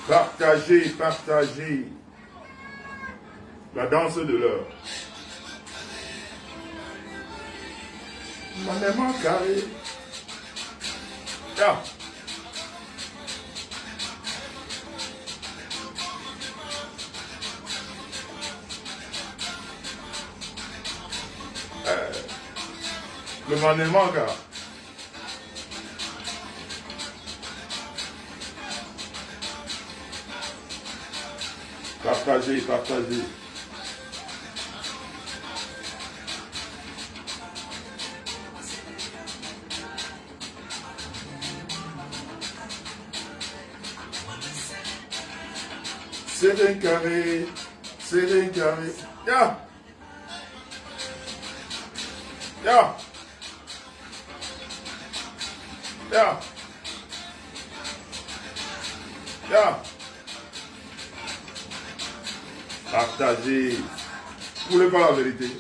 Partagez, partagez. La danse de l'heure. Manement carré. Ah. Le manement carré. Partagez, partagez. C'est un carré, c'est un carré. Ya! Ya! Ya! Ya! Partagez. Vous ne voulez pas la vérité?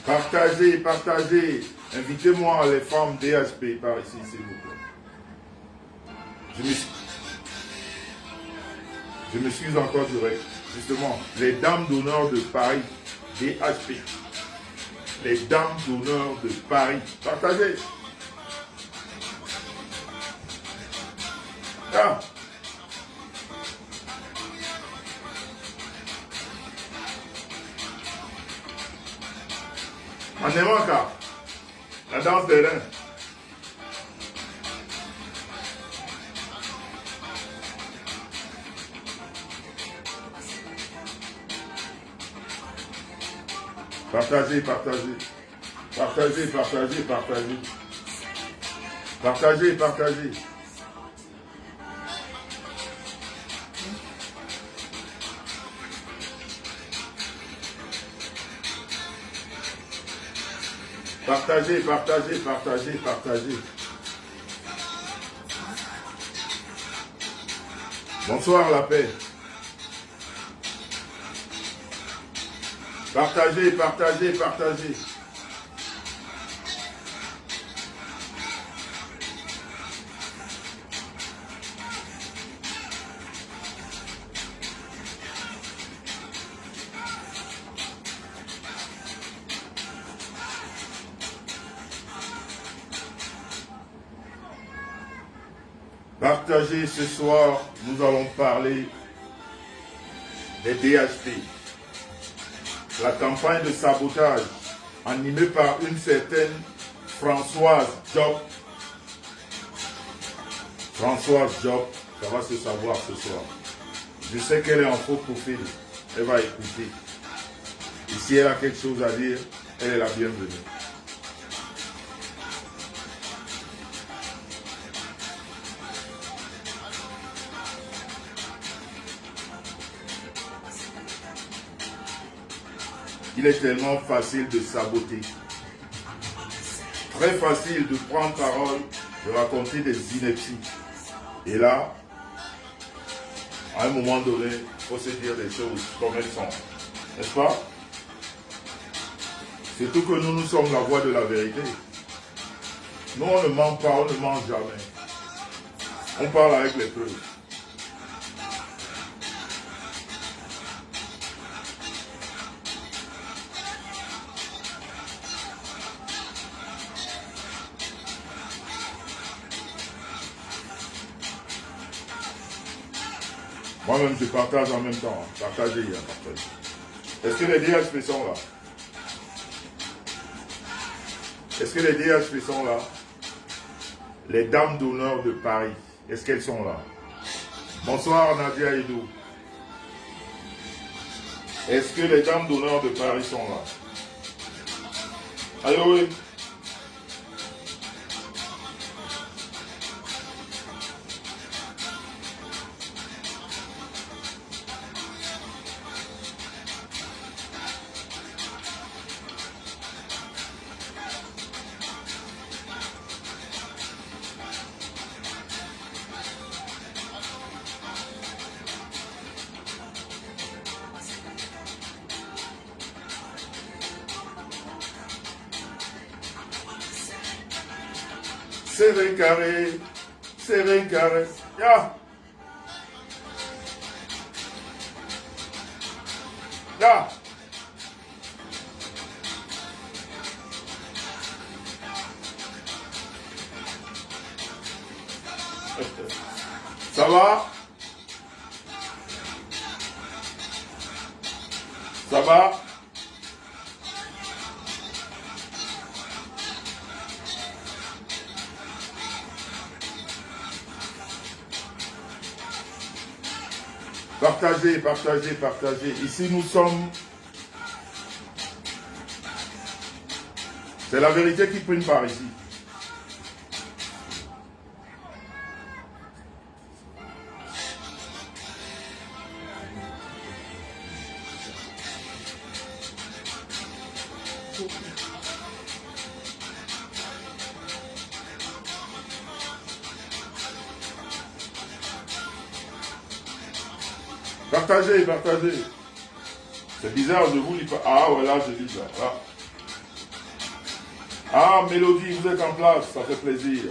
Partagez, partagez. Invitez-moi les femmes DHP par ici, s'il vous plaît. Je m'excuse encore direct. Justement, les dames d'honneur de Paris, DHP. Les dames d'honneur de Paris. Partagez. Ah. En aimant car la danse des reins. Partagez, partagez. Partagez, partagez, partagez. Partagez, partagez. Partagez, partagez, partagez, partagez. Bonsoir la paix. Partagez, partagez, partagez. Partagez ce soir, nous allons parler des DHP. La campagne de sabotage animée par une certaine Françoise Job. Françoise Job, ça va se savoir ce soir. Je sais qu'elle est en faux profil. Elle va écouter. Et si elle a quelque chose à dire, elle est la bienvenue. Il est tellement facile de saboter. Très facile de prendre parole, de raconter des inepties. Et là, à un moment donné, il faut se dire des choses comme elles sont. N'est-ce pas? Surtout que nous sommes la voix de la vérité. Nous, on ne ment pas, on ne ment jamais. On parle avec les preuves. Moi-même, je partage en même temps. Partagez, partagez. Est-ce que les DHP sont là? Est-ce que les DHP sont là? Les dames d'honneur de Paris, est-ce qu'elles sont là? Bonsoir Nadia Edou. Est-ce que les dames d'honneur de Paris sont là? Allô, oui. serré carré, serré carré. Ya. Ya. Ça va? Ça va? Partagez, partagez, partagez. Ici, nous sommes... C'est la vérité qui prime par ici. Partagez, partagez. C'est bizarre, je vous lis pas. Ah, voilà, je lis ça. Ah. Ah, Mélodie, vous êtes en place, ça fait plaisir.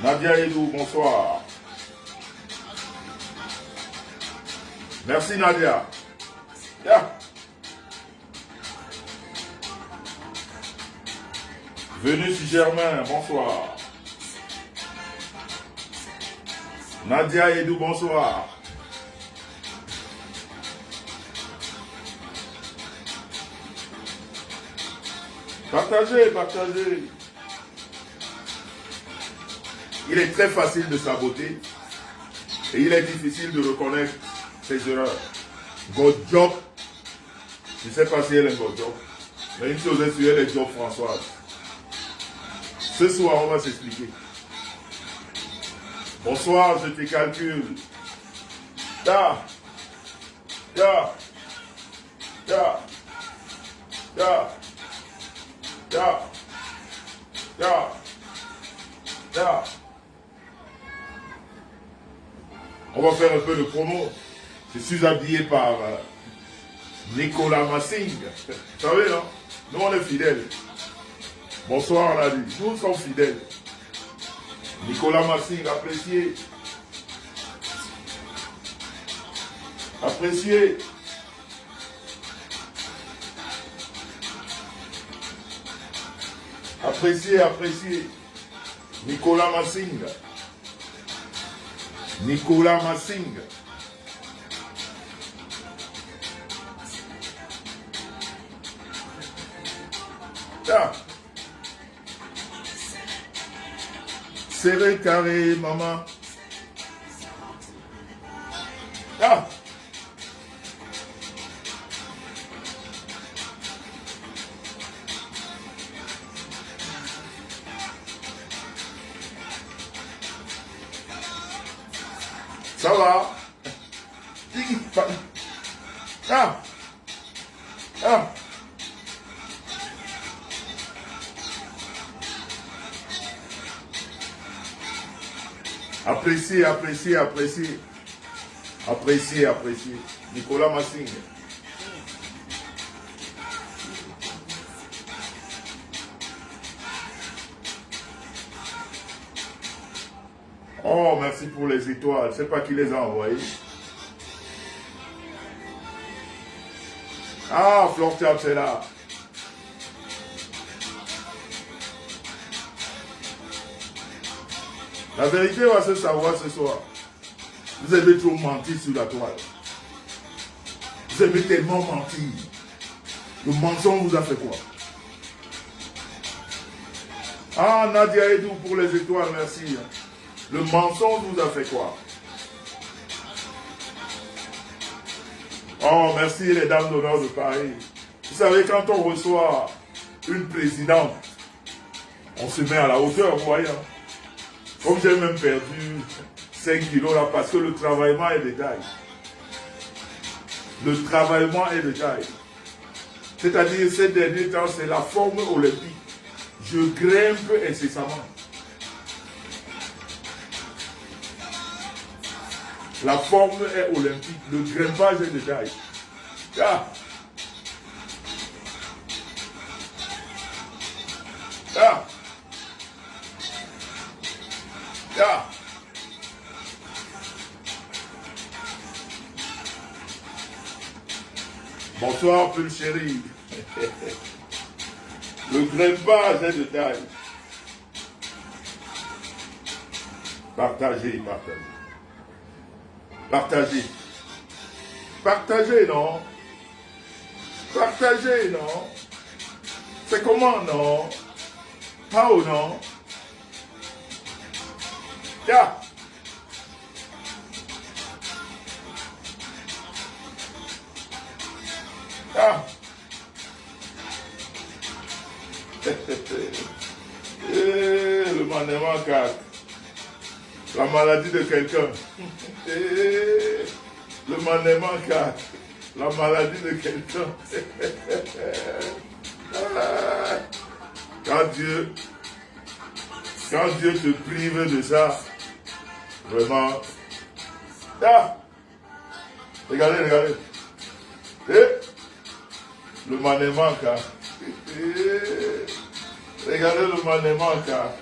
Nadia Edou, bonsoir. Merci Nadia. Yeah. Venus Germain, bonsoir. Nadia Edou, bonsoir. Partagez, partagez. Il est très facile de saboter et il est difficile de reconnaître ses erreurs. God job, je ne sais pas si elle est God job, mais une chose est sûre, elle est job Françoise. Ce soir, on va s'expliquer. Bonsoir, je te calcule. Ya, ya, ya, ya, ya, ya, ya. On va faire un peu de promo. Je suis habillé par Nicolas Massing. Vous savez, non? Nous, on est fidèles. Bonsoir, la vie. Nous sommes fidèles. Nicolas Massing, apprécié. Apprécié. Apprécié, apprécié. Nicolas Massing. Nicolas Massing. Ah. Serré carré, maman. Ah. Ça va? Ah. Ah. Appréciez, appréciez, appréciez. Appréciez, appréciez. Nicolas Massing. Oh, merci pour les étoiles. Je ne sais pas qui les a envoyées. Ah, Flor Chap, c'est là. La vérité va se savoir ce soir. Vous avez trop menti sur la toile. Vous avez tellement menti. Le mensonge vous a fait quoi? Ah, Nadia Edou pour les étoiles, merci. Le mensonge vous a fait quoi? Oh, merci les dames d'honneur de Paris. Vous savez, quand on reçoit une présidente, on se met à la hauteur, vous voyez. Comme j'ai même perdu 5 kilos là, parce que le travaillement est de taille. Le travaillement est de taille. C'est-à-dire, ces derniers temps, c'est la forme olympique. Je grimpe incessamment. La forme est olympique. Le grimpage est de taille. Ah. Ah. Bonsoir, Pull chéri. Le grimpage est de taille. Partagez, partagez. Partagez. Partagez, non? Partagez, non? C'est comment, non? How, non? Yeah. Ah. Le mandement 4. La maladie de quelqu'un. Le mandement 4. La maladie de quelqu'un. Quand Dieu te prive de ça, vraiment. Ah. Regardez, regardez. Le mandement 4. Regardez le mandement 4.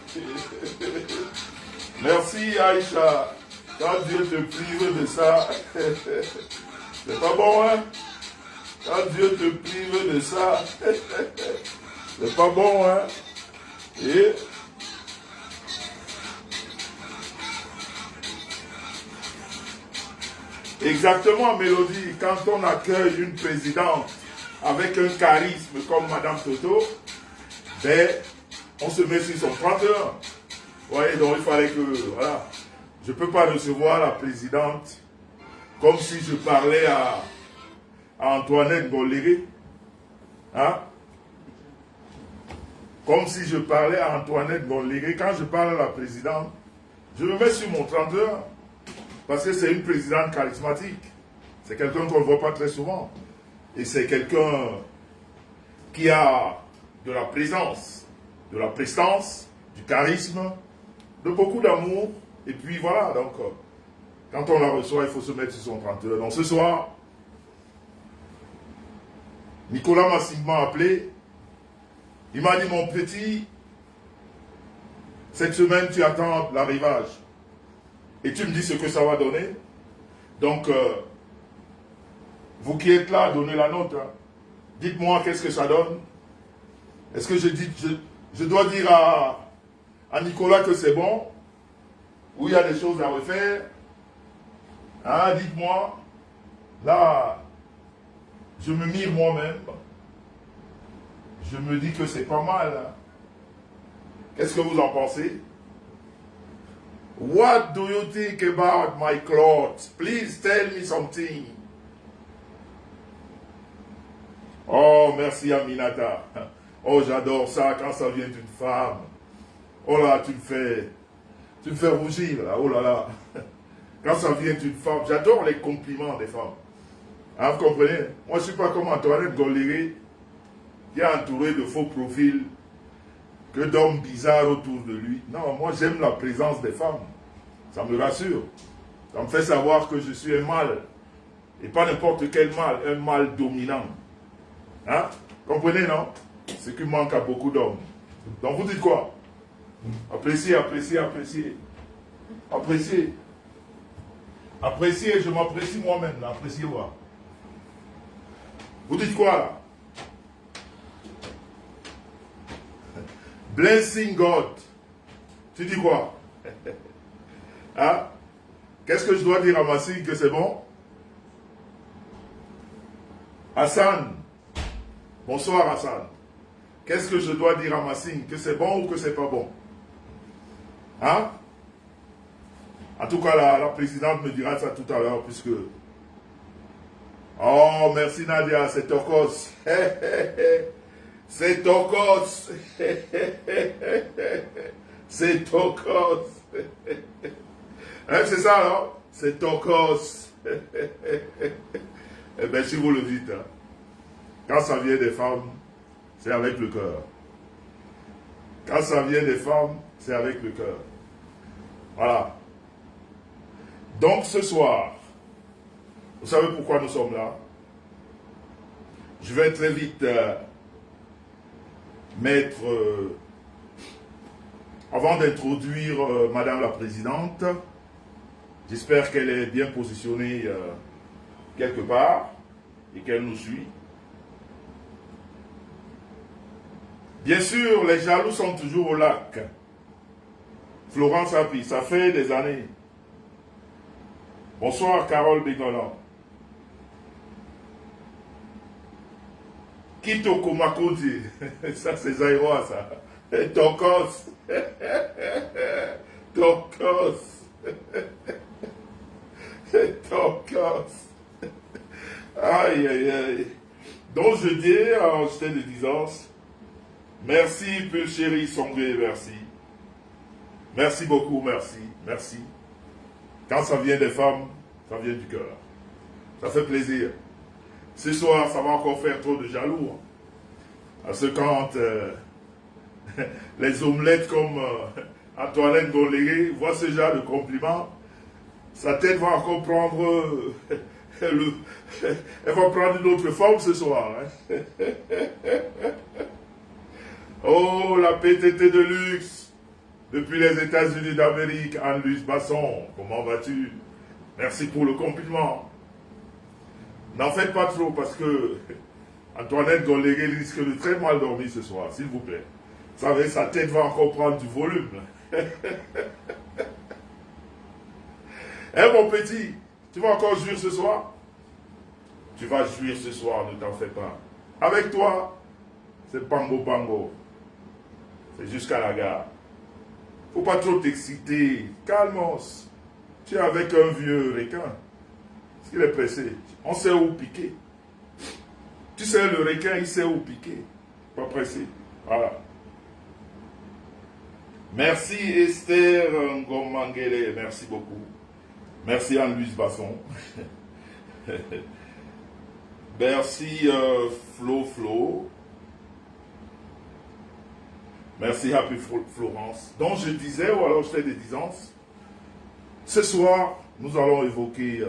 Merci Aïcha. Quand Dieu te prive de ça, c'est pas bon, hein? Quand Dieu te prive de ça, c'est pas bon, hein? Et exactement, Mélodie, quand on accueille une présidente avec un charisme comme Madame Toto, ben, on se met sur son 31. Vous voyez, donc il fallait que, voilà, je ne peux pas recevoir la présidente comme si je parlais à Antoinette Goléré. Hein? Comme si je parlais à Antoinette Goléré. Quand je parle à la présidente, je me mets sur mon 31. Parce que c'est une présidente charismatique. C'est quelqu'un qu'on ne voit pas très souvent. Et c'est quelqu'un qui a de la présence, de la prestance, du charisme, de beaucoup d'amour. Et puis voilà, donc, quand on la reçoit, il faut se mettre sur son 31. Donc ce soir, Nicolas Massing m'a appelé. Il m'a dit, mon petit, cette semaine, tu attends l'arrivage. Et tu me dis ce que ça va donner. Donc, vous qui êtes là, donnez la note. Hein. Dites-moi qu'est-ce que ça donne. Est-ce que je dois dire à Nicolas que c'est bon? Ou il y a des choses à refaire? Hein, dites-moi. Là, je me mire moi-même. Je me dis que c'est pas mal. Hein. Qu'est-ce que vous en pensez? What do you think about my clothes? Please tell me something. Oh, merci Aminata. Oh, j'adore ça quand ça vient d'une femme. Oh là, tu me fais rougir là. Oh là là. Quand ça vient d'une femme, j'adore les compliments des femmes. Hein, vous comprenez? Moi, je ne suis pas comme Antoinette Goléré, qui est entouré de faux profils, que d'hommes bizarres autour de lui. Non, moi, j'aime la présence des femmes. Ça me rassure. Ça me fait savoir que je suis un mâle. Et pas n'importe quel mâle, un mâle dominant. Hein? Comprenez, non? Ce qui manque à beaucoup d'hommes. Donc, vous dites quoi? Appréciez, appréciez, appréciez. Appréciez. Appréciez, je m'apprécie moi-même. Appréciez-moi. Vous dites quoi, là? Blessing God. Tu dis quoi? Hein? Qu'est-ce que je dois dire à Massing que c'est bon? Hassan. Bonsoir Hassan. Qu'est-ce que je dois dire à Massing? Que c'est bon ou que c'est pas bon? Hein? En tout cas, la présidente me dira ça tout à l'heure, puisque... Oh, merci Nadia, c'est Tokos. C'est Tokos. C'est Tokos. Hein, c'est ça, non? C'est Tokos. Eh bien, si vous le dites, hein, quand ça vient des femmes, c'est avec le cœur. Quand ça vient des femmes, c'est avec le cœur. Voilà. Donc, ce soir, vous savez pourquoi nous sommes là? Je vais très vite mettre, avant d'introduire Madame la Présidente, j'espère qu'elle est bien positionnée quelque part et qu'elle nous suit. Bien sûr, les jaloux sont toujours au lac. Florence Api, ça fait des années. Bonsoir, Carole Bégolan. Kitoko Makondi. Ça, c'est Zaïrois, ça. Tokos. Tokos. Tokos. Aïe, aïe, aïe. Donc, je dis, en jeté de disance, merci, Pull Chéri, Songré, merci. Merci beaucoup, merci, merci. Quand ça vient des femmes, ça vient du cœur. Ça fait plaisir. Ce soir, ça va encore faire trop de jaloux. Parce que quand les omelettes comme Antoinette Golégué voient ce genre de compliments, sa tête va encore prendre... elle va prendre une autre forme ce soir. Hein. Oh, la PTT de luxe. Depuis les États-Unis d'Amérique, Anne-Louise Basson, comment vas-tu? Merci pour le compliment. N'en faites pas trop parce que Antoinette Golégué risque de très mal dormir ce soir, s'il vous plaît. Vous savez, sa tête va encore prendre du volume. Hein, mon petit, tu vas encore jouir ce soir? Tu vas jouir ce soir, ne t'en fais pas. Avec toi, c'est Pango Pango. C'est jusqu'à la gare. Faut pas trop t'exciter. Calmos. Tu es avec un vieux requin. Est-ce qu'il est pressé? On sait où piquer. Tu sais, le requin, il sait où piquer. Pas pressé. Voilà. Merci Esther Ngomangele. Merci beaucoup. Merci Anne-Louise Basson. Merci Flo. Merci Happy Florence. Donc je disais, ou alors je fais des disances. Ce soir, nous allons évoquer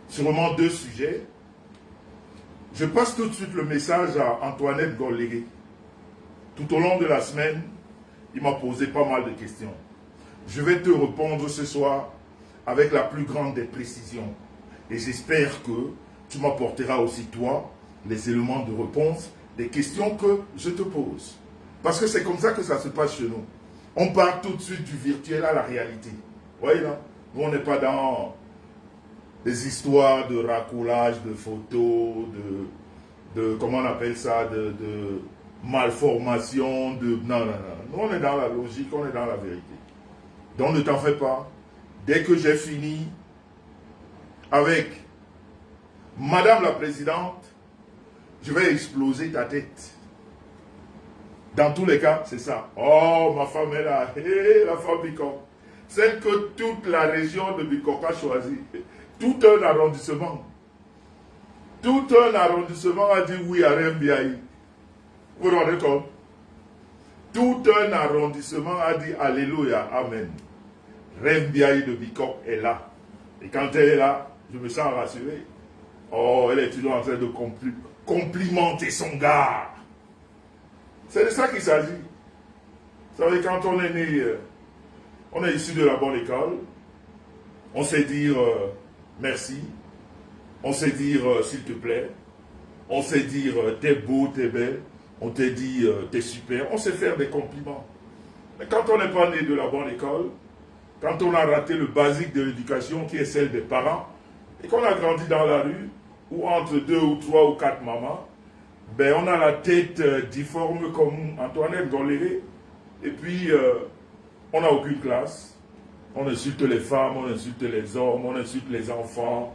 sûrement deux sujets. Je passe tout de suite le message à Antoinette Golégué. Tout au long de la semaine, il m'a posé pas mal de questions. Je vais te répondre ce soir avec la plus grande des précisions. Et j'espère que tu m'apporteras aussi, toi, les éléments de réponse des questions que je te pose. Parce que c'est comme ça que ça se passe chez nous. On part tout de suite du virtuel à la réalité. Vous voyez là? Nous, on n'est pas dans des histoires de racolage, de photos, de comment on appelle ça, de malformation, non. Nous, on est dans la logique, on est dans la vérité. Donc, ne t'en fais pas. Dès que j'ai fini avec Madame la Présidente, je vais exploser ta tête. Dans tous les cas, c'est ça. Oh, ma femme est là. Hey, la femme Bicok. Celle que toute la région de Bicok a choisie. Tout un arrondissement. Tout un arrondissement a dit oui à Rembiaï. Vous vous rendez compte? Tout un arrondissement a dit Alléluia, Amen. Rembiaï de Bicok est là. Et quand elle est là, je me sens rassuré. Oh, elle est toujours en train de complimenter son gars. C'est de ça qu'il s'agit. Vous savez, quand on est né, on est issu de la bonne école, on sait dire merci, on sait dire s'il te plaît, on sait dire t'es beau, t'es belle, on te dit t'es super, on sait faire des compliments. Mais quand on n'est pas né de la bonne école, quand on a raté le basique de l'éducation qui est celle des parents, et qu'on a grandi dans la rue, ou entre 2 ou 3 ou 4 mamans, ben on a la tête difforme comme Antoinette Golégué, et puis on n'a aucune classe, on insulte les femmes, on insulte les hommes, on insulte les enfants,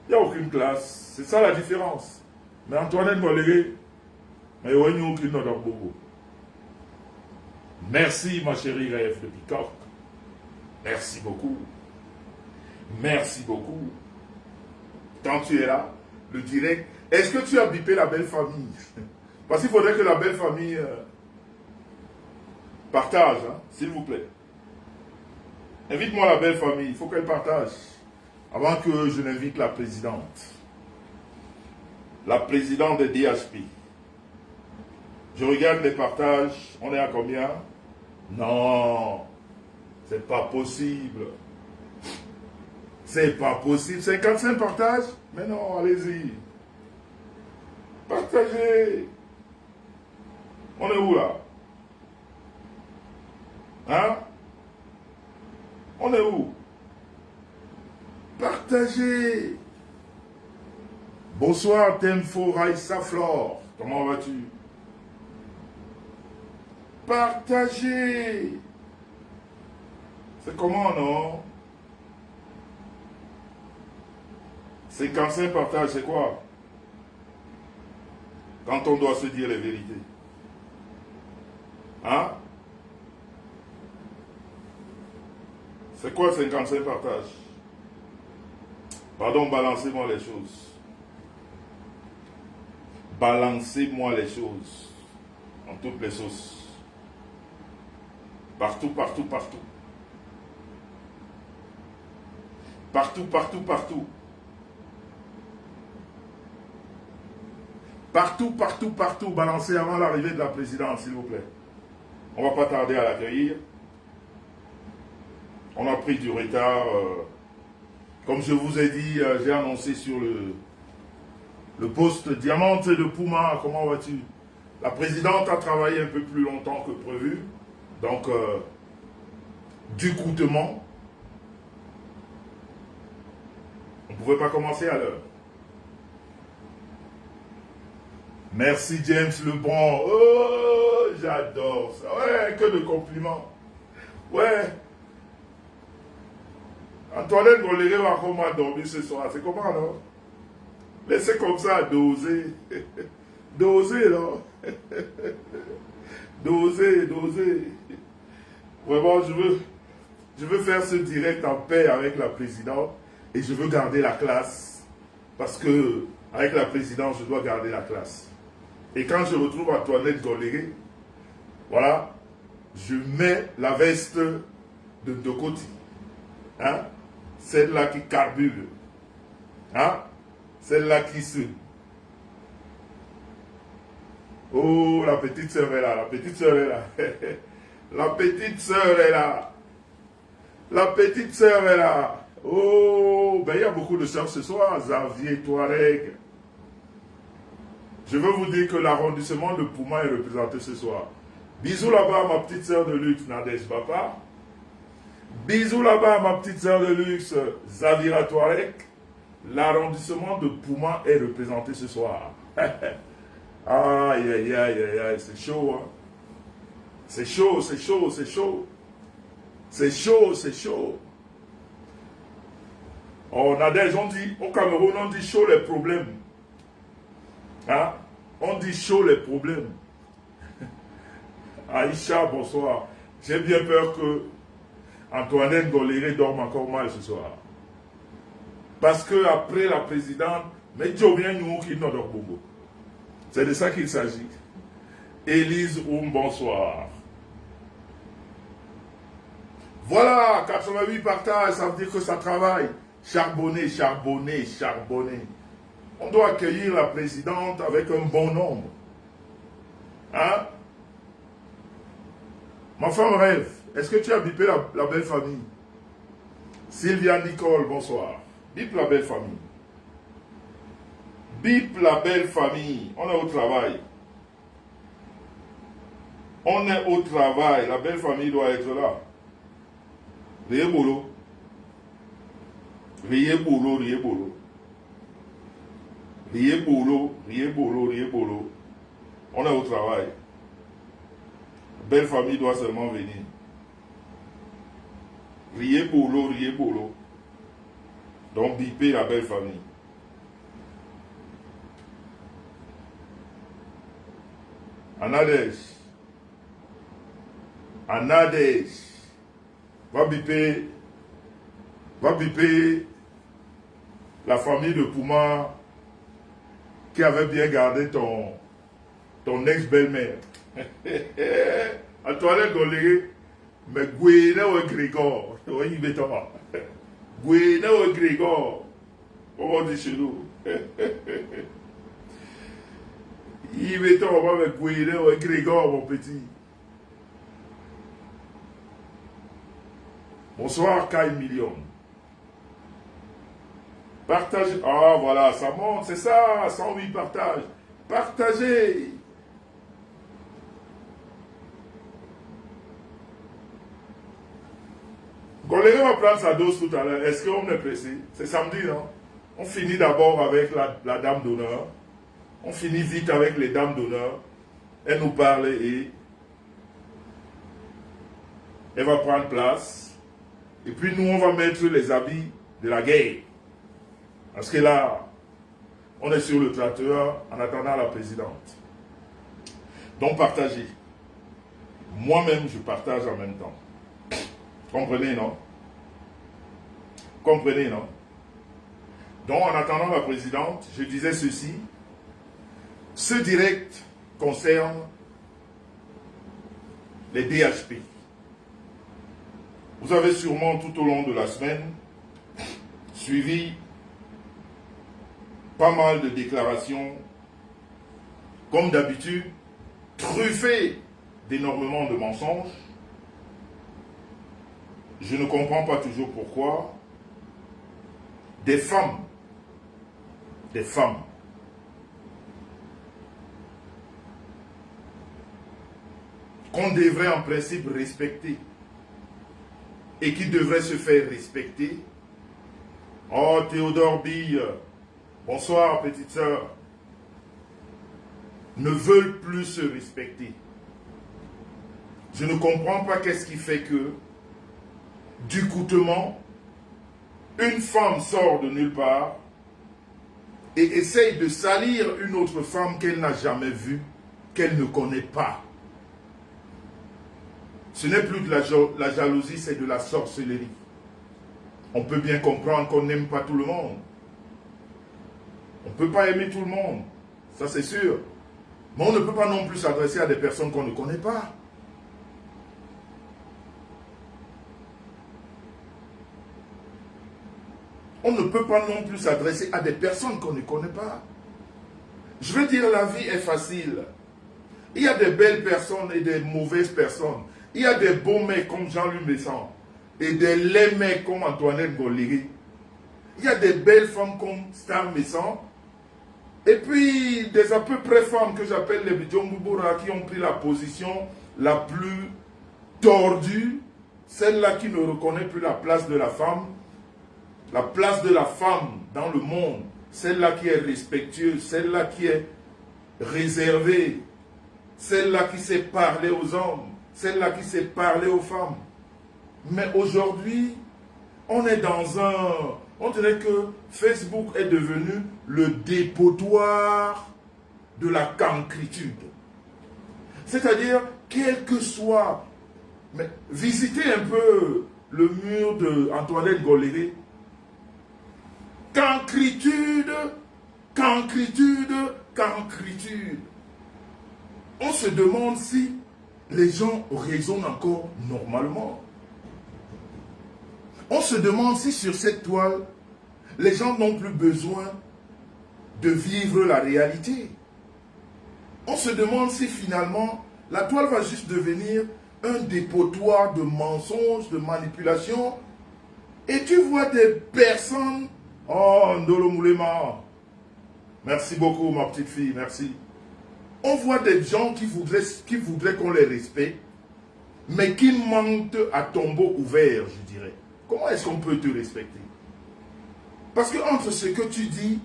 il n'y a aucune classe, c'est ça la différence. Mais Antoinette Golégué, mais il n'y a aucune autre bobo. Merci ma chérie Rêve de Bicok, merci beaucoup, merci beaucoup. Quand tu es là, le direct, est-ce que tu as bipé la belle famille? Parce qu'il faudrait que la belle famille partage, hein, s'il vous plaît. Invite-moi la belle famille, il faut qu'elle partage. Avant que je n'invite la présidente. La présidente de DHP. Je regarde les partages, on est à combien? Non, c'est pas possible. C'est pas possible. 55 partages? Mais non, allez-y. Partagez. On est où là? Hein? On est où? Partagez. Bonsoir Temfo Raïssa Flore. Comment vas-tu? Partagez. C'est comment, non? 55 partage, c'est quoi? Quand on doit se dire les vérités. Hein? C'est quoi 55 partages? Pardon, balancez-moi les choses. Balancez-moi les choses. En toutes les sauces. Partout, partout, partout. Partout, partout, partout. Partout, partout, partout. Balancez avant l'arrivée de la présidente, s'il vous plaît. On ne va pas tarder à l'accueillir. On a pris du retard. Comme je vous ai dit, j'ai annoncé sur le poste Diamante de Pouma. Comment vas-tu? La présidente a travaillé un peu plus longtemps que prévu. Donc, ducoutement, on ne pouvait pas commencer à l'heure. Merci James Lebron. Oh, j'adore ça. Ouais, que de compliments. Ouais. Antoinette Goléré va comment dormir ce soir. C'est comment, non? Laissez comme ça, doser. Doser, non? Doser, doser. Vraiment, je veux faire ce direct en paix avec la présidente et je veux garder la classe. Parce que, avec la présidente, je dois garder la classe. Et quand je retrouve Antoinette Goléré, voilà, je mets la veste de Dokoti. Hein? Celle-là qui carbure. Hein? Celle-là qui se... Oh, la petite sœur est là, la petite sœur est là. La petite sœur est là. La petite sœur est là. Oh, ben il y a beaucoup de sœurs ce soir. Xavier Touareg. Je veux vous dire que l'arrondissement de Pouma est représenté ce soir. Bisous là-bas à ma petite sœur de luxe, Nadège Papa. Bisous là-bas à ma petite sœur de luxe, Zavira Touareg. L'arrondissement de Pouma est représenté ce soir. Aïe, aïe, aïe, aïe, aïe, c'est chaud, hein. C'est chaud, c'est chaud, c'est chaud. C'est chaud, c'est chaud. Oh, Nadège, on dit, au Cameroun, on dit chaud les problèmes. Hein? On dit chaud les problèmes. Aïcha, bonsoir. J'ai bien peur que Antoinette Goléré dorme encore mal ce soir. Parce que après la présidente, mais Jobien nous qui nous dort beaucoup. C'est de ça qu'il s'agit. Élise Oum, bonsoir. Voilà, 88 partages, ça veut dire que ça travaille. Charbonner, charbonner, charbonner. On doit accueillir la présidente avec un bon nombre. Hein? Ma femme rêve. Est-ce que tu as bipé la belle famille? Sylvia Nicole, bonsoir. Bip la belle famille. Bip la belle famille. On est au travail. On est au travail. La belle famille doit être là. Riez boulot. Riez boulot, riez boulot. Riez boulot, riez boulot, riez boulot. On est au travail. La belle famille doit seulement venir. Riez boulot, riez boulot. Donc bipez la belle famille. Anadège. Anadège. Va biper la famille de Pouma qui avait bien gardé ton ex-belle-mère. Antoinette Goléré, mais Gouéné ou Grégor, Gouéné ou Grégor, on dit chez nous. Il met on va avec Gouéné ou Grégor, mon petit. Bonsoir, Kai Million. Partagez. Ah, voilà, ça monte, c'est ça, 108 partages. Partagez. Coléré va prendre sa dose tout à l'heure. Est-ce qu'on est pressé? C'est samedi, non? On finit d'abord avec la dame d'honneur. On finit vite avec les dames d'honneur. Elle nous parle et elle va prendre place. Et puis nous, on va mettre les habits de la guerre. Parce que là, on est sur le tracteur en attendant la présidente. Donc partagez. Moi-même, je partage en même temps. Comprenez, non? Comprenez, non? Donc, en attendant la présidente, je disais ceci. Ce direct concerne les DHP. Vous avez sûrement tout au long de la semaine suivi pas mal de déclarations, comme d'habitude, truffées d'énormément de mensonges. Je ne comprends pas toujours pourquoi des femmes, qu'on devrait en principe respecter et qui devraient se faire respecter. Oh, Théodore Bille, bonsoir petite sœur, ne veulent plus se respecter. Je ne comprends pas qu'est-ce qui fait que, du coutement, une femme sort de nulle part et essaye de salir une autre femme qu'elle n'a jamais vue, qu'elle ne connaît pas. Ce n'est plus de la jalousie, c'est de la sorcellerie. On peut bien comprendre qu'on n'aime pas tout le monde. On ne peut pas aimer tout le monde, ça c'est sûr. Mais on ne peut pas non plus s'adresser à des personnes qu'on ne connaît pas. On ne peut pas non plus s'adresser à des personnes qu'on ne connaît pas. Je veux dire, la vie est facile. Il y a des belles personnes et des mauvaises personnes. Il y a des beaux mecs comme Jean-Louis Messan et des laids mecs comme Antoinette Goliri. Il y a des belles femmes comme Star Messan. Et puis des à peu près femmes que j'appelle les Bidjongboura qui ont pris la position la plus tordue, celle-là qui ne reconnaît plus la place de la femme. La place de la femme dans le monde, celle-là qui est respectueuse, celle-là qui est réservée, celle-là qui sait parler aux hommes, celle-là qui sait parler aux femmes. Mais aujourd'hui, on est dans un... On dirait que Facebook est devenu le dépotoir de la cancritude. C'est-à-dire, quel que soit... Mais visitez un peu le mur d'Antoinette Goliri. Cancritude, cancritude, cancritude. On se demande si les gens raisonnent encore normalement. On se demande si sur cette toile, les gens n'ont plus besoin de vivre la réalité. On se demande si finalement, la toile va juste devenir un dépotoir de mensonges, de manipulations. Et tu vois des personnes... Oh, Ndolo Moulema, merci beaucoup ma petite fille, merci. On voit des gens qui voudraient qu'on les respecte, mais qui mentent à tombeau ouvert, je dirais. Comment est-ce qu'on peut te respecter? Parce que entre ce que tu dis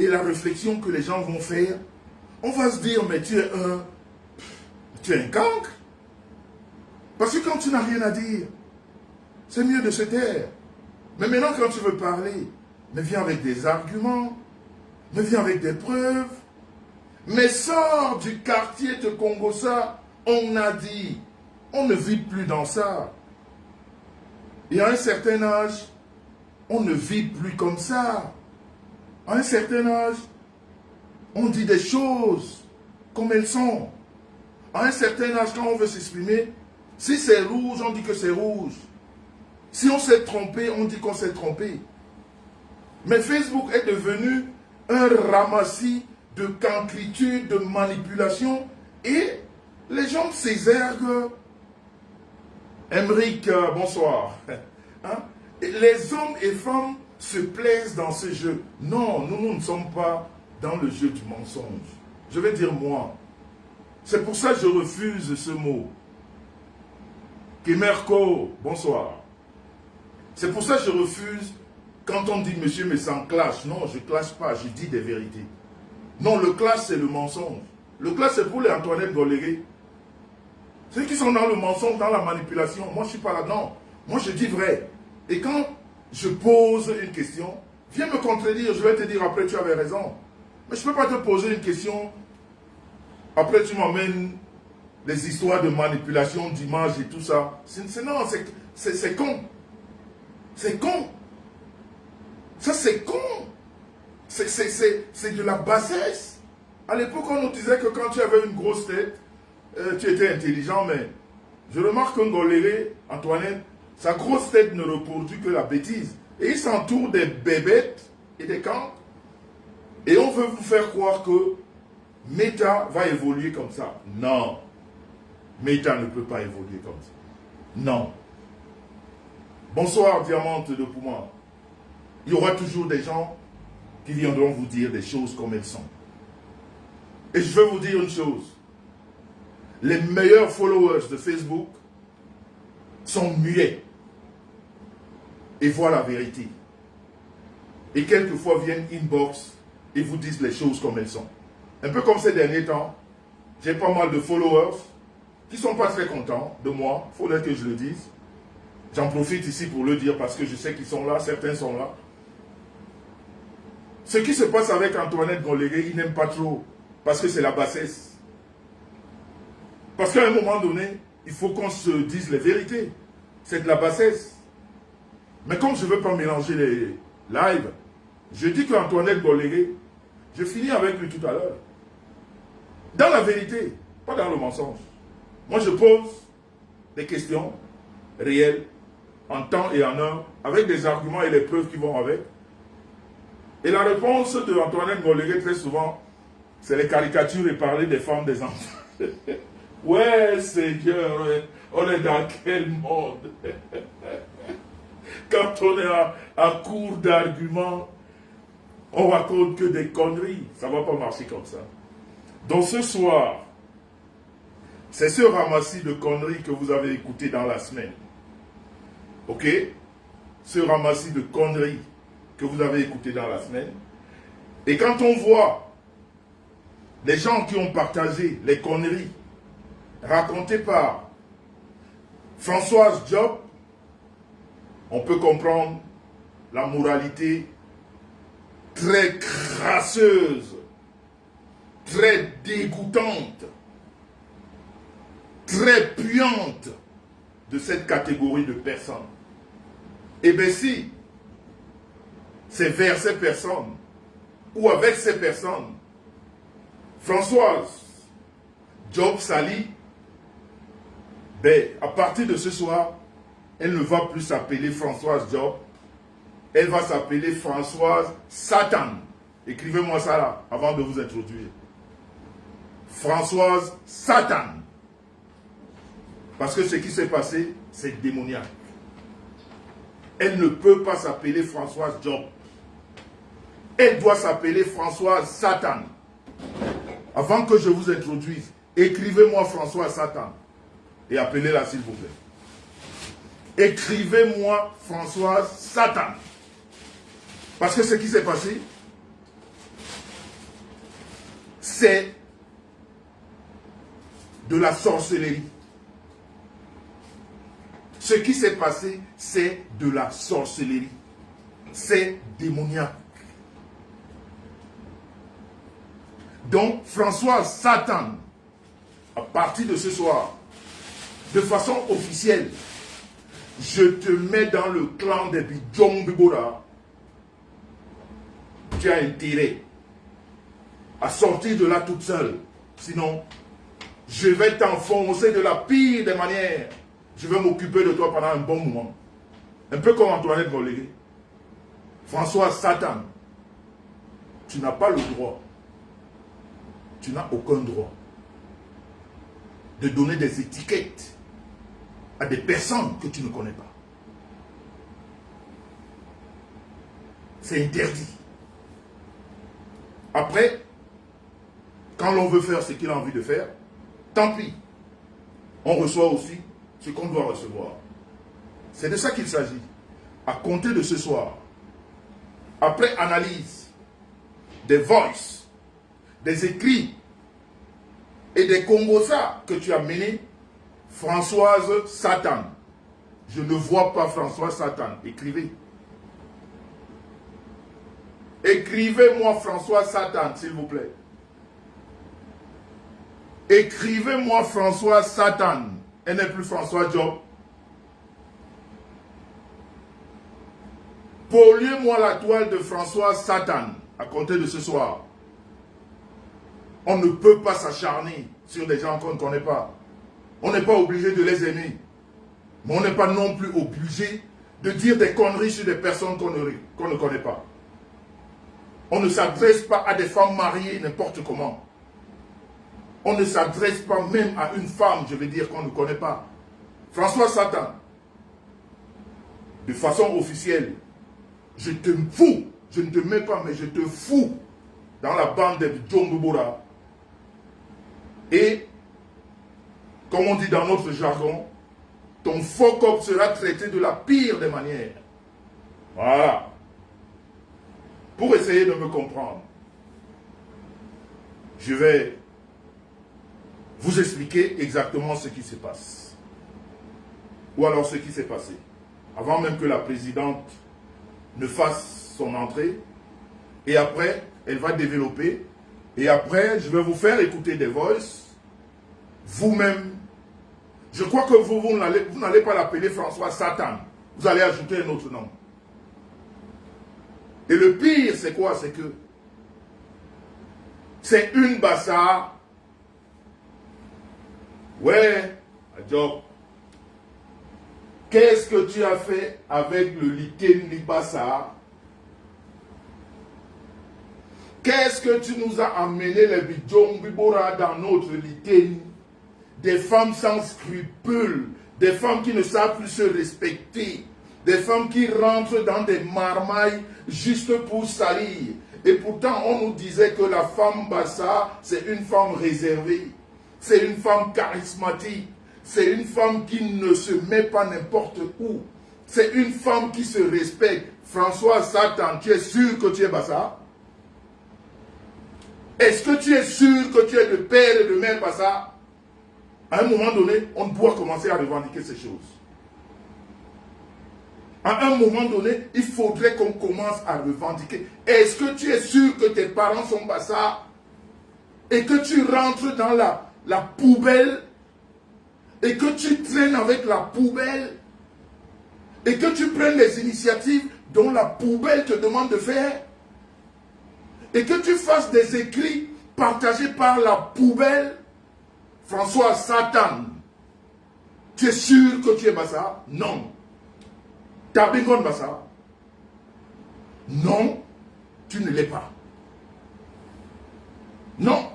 et la réflexion que les gens vont faire, on va se dire, mais tu es un cancre. Parce que quand tu n'as rien à dire, c'est mieux de se taire. Mais maintenant, quand tu veux parler, mais viens avec des arguments, mais viens avec des preuves, mais sors du quartier de Congossa, on a dit, on ne vit plus dans ça. Et à un certain âge, on ne vit plus comme ça. À un certain âge, on dit des choses comme elles sont. À un certain âge, quand on veut s'exprimer, si c'est rouge, on dit que c'est rouge. Si on s'est trompé, on dit qu'on s'est trompé. Mais Facebook est devenu un ramassis de cancritude, de manipulation. Et les gens s'exerguent. Emeric, bonsoir. Hein? Les hommes et femmes se plaisent dans ce jeu. Non, nous ne sommes pas dans le jeu du mensonge. Je vais dire moi. C'est pour ça que je refuse ce mot. Kemerko, bonsoir. C'est pour ça que je refuse quand on dit monsieur mais sans clash. Non, je ne clash pas, je dis des vérités. Non, le clash c'est le mensonge. Le clash c'est pour les Antoinette Goléré. Ceux qui sont dans le mensonge, dans la manipulation, moi je ne suis pas là-dedans. Moi je dis vrai. Et quand je pose une question, viens me contredire, je vais te dire après tu avais raison. Mais je ne peux pas te poser une question, après tu m'emmènes des histoires de manipulation d'image et tout ça. Non, c'est con. C'est con. Ça c'est con. C'est de la bassesse. À l'époque on nous disait que quand tu avais une grosse tête, tu étais intelligent, mais je remarque qu'un Goléré, Antoinette, sa grosse tête ne reproduit que la bêtise. Et il s'entoure des bébêtes et des camps. Et on veut vous faire croire que Meta va évoluer comme ça. Non. Meta ne peut pas évoluer comme ça. Non. Bonsoir, Diamante de Pouma. Il y aura toujours des gens qui viendront vous dire des choses comme elles sont. Et je veux vous dire une chose. Les meilleurs followers de Facebook sont muets et voient la vérité. Et quelquefois viennent inbox et vous disent les choses comme elles sont. Un peu comme ces derniers temps, j'ai pas mal de followers qui ne sont pas très contents de moi, il faudrait que je le dise. J'en profite ici pour le dire parce que je sais qu'ils sont là, certains sont là. Ce qui se passe avec Antoinette Goléré, il n'aime pas trop parce que c'est la bassesse. Parce qu'à un moment donné, il faut qu'on se dise les vérités. C'est de la bassesse. Mais comme je ne veux pas mélanger les lives, je dis qu'Antoinette Goléré, je finis avec lui tout à l'heure. Dans la vérité, pas dans le mensonge. Moi, je pose des questions réelles, en temps et en heure, avec des arguments et les preuves qui vont avec. Et la réponse de Antoinette Goléré, très souvent, c'est les caricatures et parler des femmes, des enfants. Ouais, Seigneur, on est dans quel monde? Quand on est à court d'arguments, on raconte que des conneries. Ça ne va pas marcher comme ça. Donc ce soir, c'est ce ramassis de conneries que vous avez écouté dans la semaine. Ok? Ce ramassis de conneries que vous avez écouté dans la semaine. Et quand on voit les gens qui ont partagé les conneries racontées par Françoise Diop, on peut comprendre la moralité très crasseuse, très dégoûtante, très puante de cette catégorie de personnes. Et bien si c'est vers ces personnes ou avec ces personnes, Françoise Diop Sali, ben, à partir de ce soir, elle ne va plus s'appeler Françoise Diop, elle va s'appeler Françoise Satan. Écrivez-moi ça là, avant de vous introduire. Françoise Satan. Parce que ce qui s'est passé, c'est démoniaque. Elle ne peut pas s'appeler Françoise Diop. Elle doit s'appeler Françoise Satan. Avant que je vous introduise, écrivez-moi Françoise Satan. Et appelez-la s'il vous plaît. Écrivez-moi Françoise Satan. Parce que ce qui s'est passé, c'est de la sorcellerie. Ce qui s'est passé, c'est de la sorcellerie. C'est démoniaque. Donc, Françoise Satan, à partir de ce soir, de façon officielle, je te mets dans le clan des Bidjong Bibora. Tu as intérêt à sortir de là toute seule. Sinon, je vais t'enfoncer de la pire des manières. Je vais m'occuper de toi pendant un bon moment. Un peu comme Antoinette Goléré. François Satan, tu n'as pas le droit. Tu n'as aucun droit de donner des étiquettes à des personnes que tu ne connais pas. C'est interdit. Après, quand l'on veut faire ce qu'il a envie de faire, tant pis. On reçoit aussi ce qu'on doit recevoir. C'est de ça qu'il s'agit. à compter de ce soir, après analyse des voices, des écrits et des congossas que tu as menés, Françoise Satan. Je ne vois pas Françoise Satan. Écrivez. Écrivez-moi Françoise Satan, s'il vous plaît. Écrivez-moi Françoise Satan. Elle n'est plus François Job. Poliez-moi la toile de Françoise Satan à compter de ce soir. On ne peut pas s'acharner sur des gens qu'on ne connaît pas. On n'est pas obligé de les aimer. Mais on n'est pas non plus obligé de dire des conneries sur des personnes qu'on ne connaît pas. On ne s'adresse pas à des femmes mariées n'importe comment. On ne s'adresse pas même à une femme, je veux dire, qu'on ne connaît pas. François Satan, de façon officielle, je te fous, je ne te mets pas, mais je te fous dans la bande de Djongubura. Et, comme on dit dans notre jargon, ton fuck-up sera traité de la pire des manières. Voilà. Pour essayer de me comprendre, je vais vous expliquer exactement ce qui se passe. Ou alors ce qui s'est passé. Avant même que la présidente ne fasse son entrée. Et après, elle va développer. Et après, je vais vous faire écouter des voices. Vous-même. Je crois que vous n'allez pas l'appeler François Satan. Vous allez ajouter un autre nom. Et le pire, c'est quoi? C'est que c'est une Bassa. Ouais, Adjob. Qu'est-ce que tu as fait avec le Liken Libassa? Qu'est-ce que tu nous as amené les Bidjong Bibora dans notre Liken? Des femmes sans scrupules, des femmes qui ne savent plus se respecter, des femmes qui rentrent dans des marmailles juste pour salir. Et pourtant, on nous disait que la femme Bassa, c'est une femme réservée, c'est une femme charismatique, c'est une femme qui ne se met pas n'importe où, c'est une femme qui se respecte. François Satan, tu es sûr que tu es Bassa? Est-ce que tu es sûr que tu es le père et le mère Bassa? À un moment donné, on doit commencer à revendiquer ces choses. À un moment donné, il faudrait qu'on commence à revendiquer. Est-ce que tu es sûr que tes parents sont Bassa et que tu rentres dans la poubelle et que tu traînes avec la poubelle et que tu prennes les initiatives dont la poubelle te demande de faire et que tu fasses des écrits partagés par la poubelle? François Satan, tu es sûr que tu es Bassa? Non. Tabingon Bassa? Non, tu ne l'es pas. Non,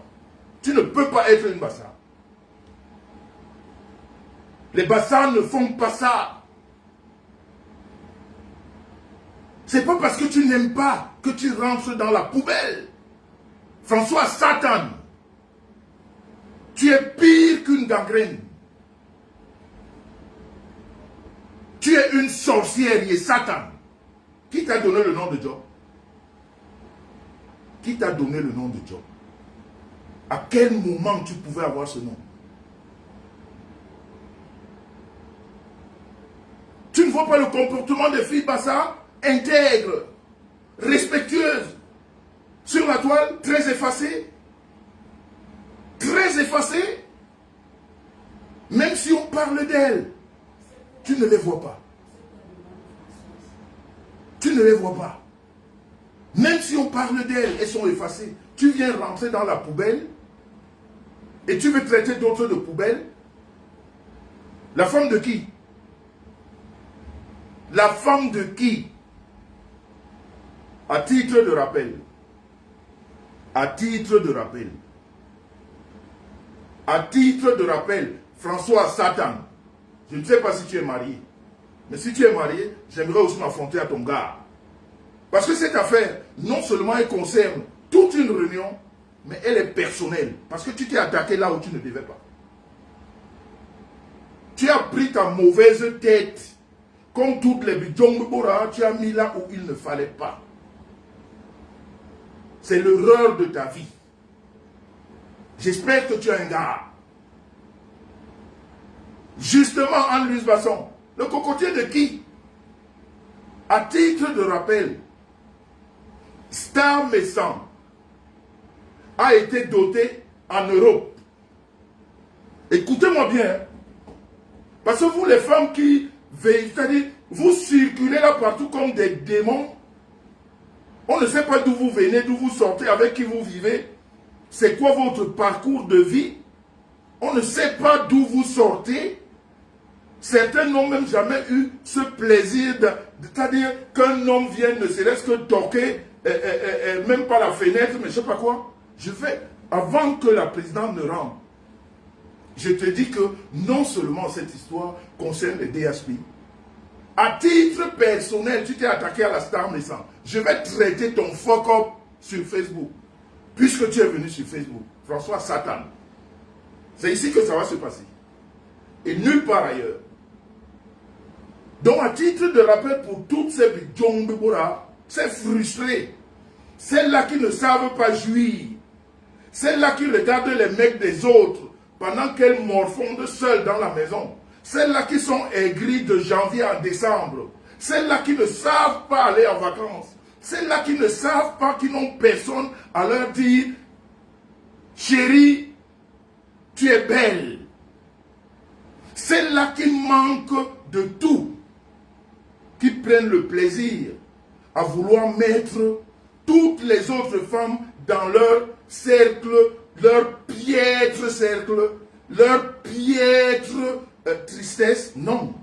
tu ne peux pas être une Bassa. Les Bassas ne font pas ça. C'est pas parce que tu n'aimes pas que tu rentres dans la poubelle. François Satan, tu es pire qu'une gangrène. Tu es une sorcière, et Satan. Qui t'a donné le nom de Job? Qui t'a donné le nom de Job? À quel moment tu pouvais avoir ce nom? Tu ne vois pas le comportement des filles Bassa? Intègres, respectueuses, sur la toile, très effacées. Très effacées. Même si on parle d'elles, tu ne les vois pas. Tu ne les vois pas. Même si on parle d'elles, elles sont effacées. Tu viens rentrer dans la poubelle et tu veux traiter d'autres de poubelle. La femme de qui? La femme de qui? À titre de rappel. À titre de rappel. À titre de rappel, François Satan, je ne sais pas si tu es marié, mais si tu es marié, j'aimerais aussi m'affronter à ton gars. Parce que cette affaire, non seulement elle concerne toute une réunion, mais elle est personnelle. Parce que tu t'es attaqué là où tu ne devais pas. Tu as pris ta mauvaise tête Comme toutes les bidjongbora, tu as mis là où il ne fallait pas. C'est l'erreur de ta vie. J'espère que tu es un gars. Justement, Anne-Louise Basson, le cocotier de qui? À titre de rappel, Star Maison a été doté en Europe. Écoutez-moi bien. Parce que vous, les femmes qui veillent, c'est-à-dire, vous circulez là partout comme des démons. On ne sait pas d'où vous venez, d'où vous sortez, avec qui vous vivez. C'est quoi votre parcours de vie? On ne sait pas d'où vous sortez. Certains n'ont même jamais eu ce plaisir, c'est-à-dire qu'un homme vienne ne serait-ce que toquer, même pas la fenêtre, mais je ne sais pas quoi. Je vais, avant que la présidente ne rentre, je te dis que non seulement cette histoire concerne les DHP, à titre personnel, tu t'es attaqué à la Star Maison. Je vais traiter ton fuck up sur Facebook. Puisque tu es venu sur Facebook, François Satan. C'est ici que ça va se passer. Et nulle part ailleurs. Donc, à titre de rappel pour toutes ces bidjongbora, c'est frustré. Celles-là qui ne savent pas jouir. Celles-là qui regardent les mecs des autres pendant qu'elles morfondent seules dans la maison. Celles-là qui sont aigries de janvier à décembre. Celles-là qui ne savent pas aller en vacances. Celles-là qui ne savent pas, qui n'ont personne à leur dire « Chérie, tu es belle ». Celles-là qui manquent de tout, qui prennent le plaisir à vouloir mettre toutes les autres femmes dans leur cercle, leur piètre cercle, leur piètre tristesse. Non.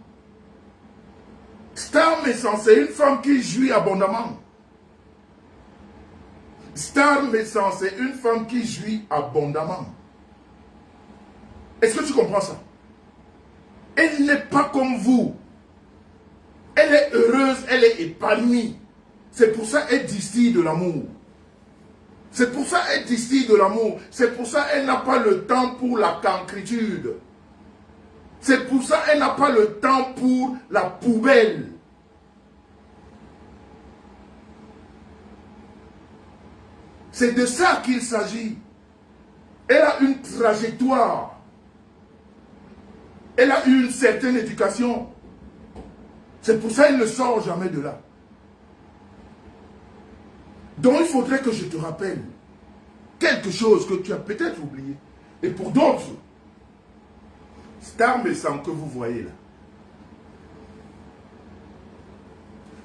Star Maison, c'est une femme qui jouit abondamment. Star Maison, c'est une femme qui jouit abondamment. Est-ce que tu comprends ça? Elle n'est pas comme vous. Elle est heureuse, elle est épanouie. C'est pour ça qu'elle distille de l'amour. C'est pour ça qu'elle distille de l'amour. C'est pour ça qu'elle n'a pas le temps pour la cancritude. C'est pour ça qu'elle n'a pas le temps pour la poubelle. C'est de ça qu'il s'agit. Elle a une trajectoire. Elle a eu une certaine éducation. C'est pour ça qu'elle ne sort jamais de là. Donc il faudrait que je te rappelle quelque chose que tu as peut-être oublié. Et pour d'autres, Star Maison que vous voyez là,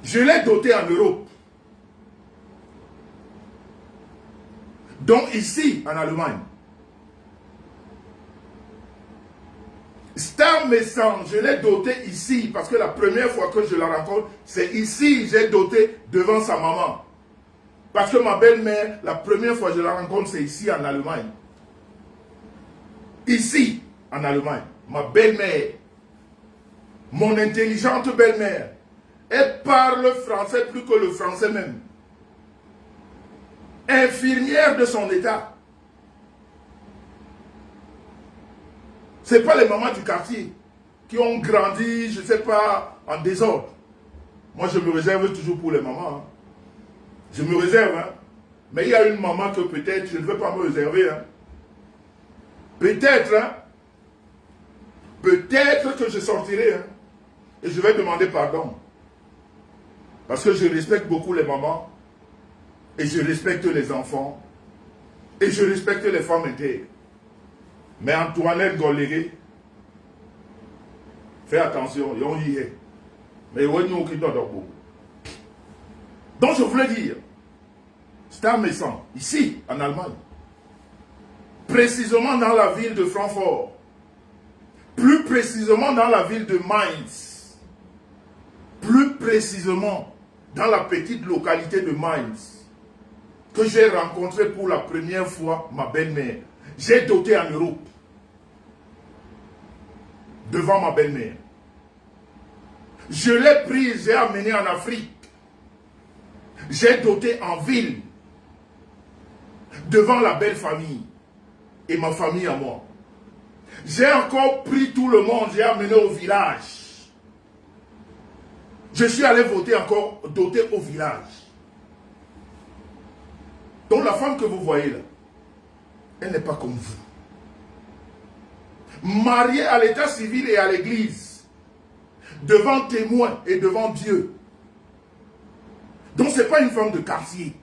je l'ai doté en Europe. Donc ici, en Allemagne. Star Maison, je l'ai doté ici, parce que la première fois que je la rencontre, c'est ici, j'ai doté devant sa maman. Parce que ma belle-mère, la première fois que je la rencontre, c'est ici en Allemagne. Ici, en Allemagne. Ma belle-mère, mon intelligente belle-mère, elle parle français plus que le français même. Infirmière de son état. Ce n'est pas les mamans du quartier qui ont grandi, je ne sais pas, en désordre. Moi, je me réserve toujours pour les mamans. Hein. Je me réserve. Hein. Mais il y a une maman que peut-être je ne veux pas me réserver. Hein. Peut-être. Hein. Peut-être que je sortirai. Hein. Et je vais demander pardon. Parce que je respecte beaucoup les mamans. Et je respecte les enfants. Et je respecte les femmes intègres. Mais Antoinette Goléré, fais attention, yon y est. Mais yon qui doit donc je voulais dire, Star Maison, ici, en Allemagne, précisément dans la ville de Francfort, plus précisément dans la ville de Mainz, plus précisément dans la petite localité de Mainz, que j'ai rencontré pour la première fois ma belle-mère. J'ai doté en Europe. Devant ma belle-mère. Je l'ai prise, j'ai amené en Afrique. J'ai doté en ville. Devant la belle famille. Et ma famille à moi. J'ai encore pris tout le monde, j'ai amené au village. Je suis allé voter encore, doté au village. Donc la femme que vous voyez là, elle n'est pas comme vous. Mariée à l'état civil et à l'église, devant témoins et devant Dieu. Donc ce n'est pas une femme de quartier.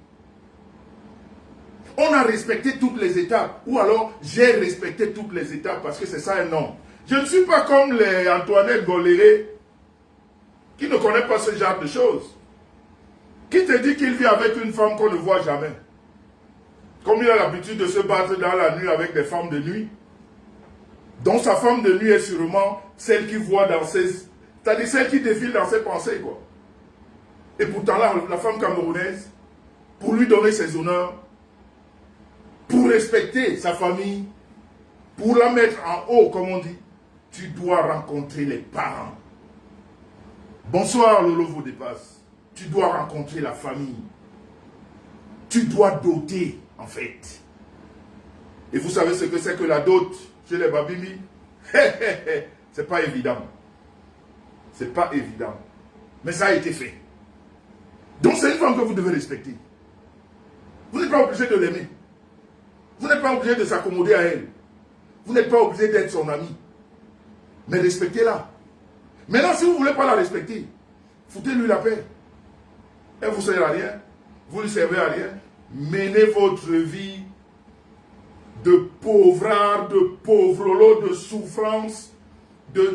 On a respecté toutes les étapes. Ou alors, j'ai respecté toutes les étapes parce que c'est ça un nom. Je ne suis pas comme les Antoinette Goléré qui ne connaît pas ce genre de choses. Qui te dit qu'il vit avec une femme qu'on ne voit jamais? Comme il a l'habitude de se battre dans la nuit avec des femmes de nuit. Donc sa femme de nuit est sûrement celle qui voit dans ses... C'est-à-dire celle qui défile dans ses pensées, quoi. Et pourtant là, la femme camerounaise, pour lui donner ses honneurs, pour respecter sa famille, pour la mettre en haut, comme on dit, tu dois rencontrer les parents. Bonsoir, Lolo vous dépasse. Tu dois rencontrer la famille. Tu dois doter, en fait. Et vous savez ce que c'est que la dot chez les Babimi? C'est pas évident. C'est pas évident. Mais ça a été fait. Donc c'est une femme que vous devez respecter. Vous n'êtes pas obligé de l'aimer. Vous n'êtes pas obligé de s'accommoder à elle. Vous n'êtes pas obligé d'être son ami. Mais respectez-la. Maintenant, si vous ne voulez pas la respecter, foutez-lui la paix. Elle ne vous sert à rien. Vous ne lui servez à rien. Menez votre vie de pauvrard, de pauvre, de souffrance, de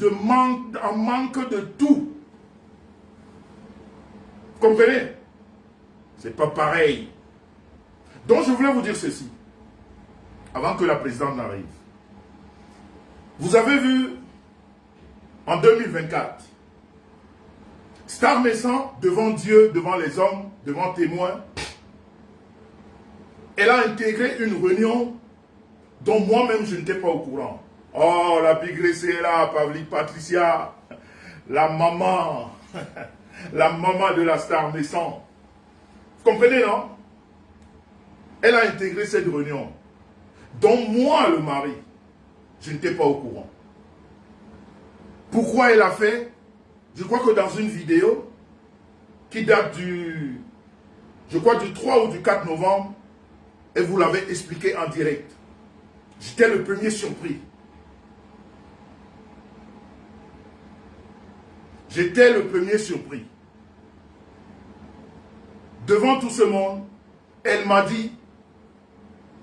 manque, en manque de tout. Vous comprenez? C'est pas pareil. Donc je voulais vous dire ceci, avant que la présidente n'arrive. Vous avez vu, en 2024, Star Messan, devant Dieu, devant les hommes, devant témoins, elle a intégré une réunion dont moi-même je n'étais pas au courant. Oh, la bigressée est là, Patricia, la maman de la Star Messan. Vous comprenez, non? Elle a intégré cette réunion, dont moi, le mari, je n'étais pas au courant. Pourquoi elle a fait? Je crois que dans une vidéo qui date du 3 ou du 4 novembre, et vous l'avez expliqué en direct. J'étais le premier surpris. J'étais le premier surpris. Devant tout ce monde, elle m'a dit,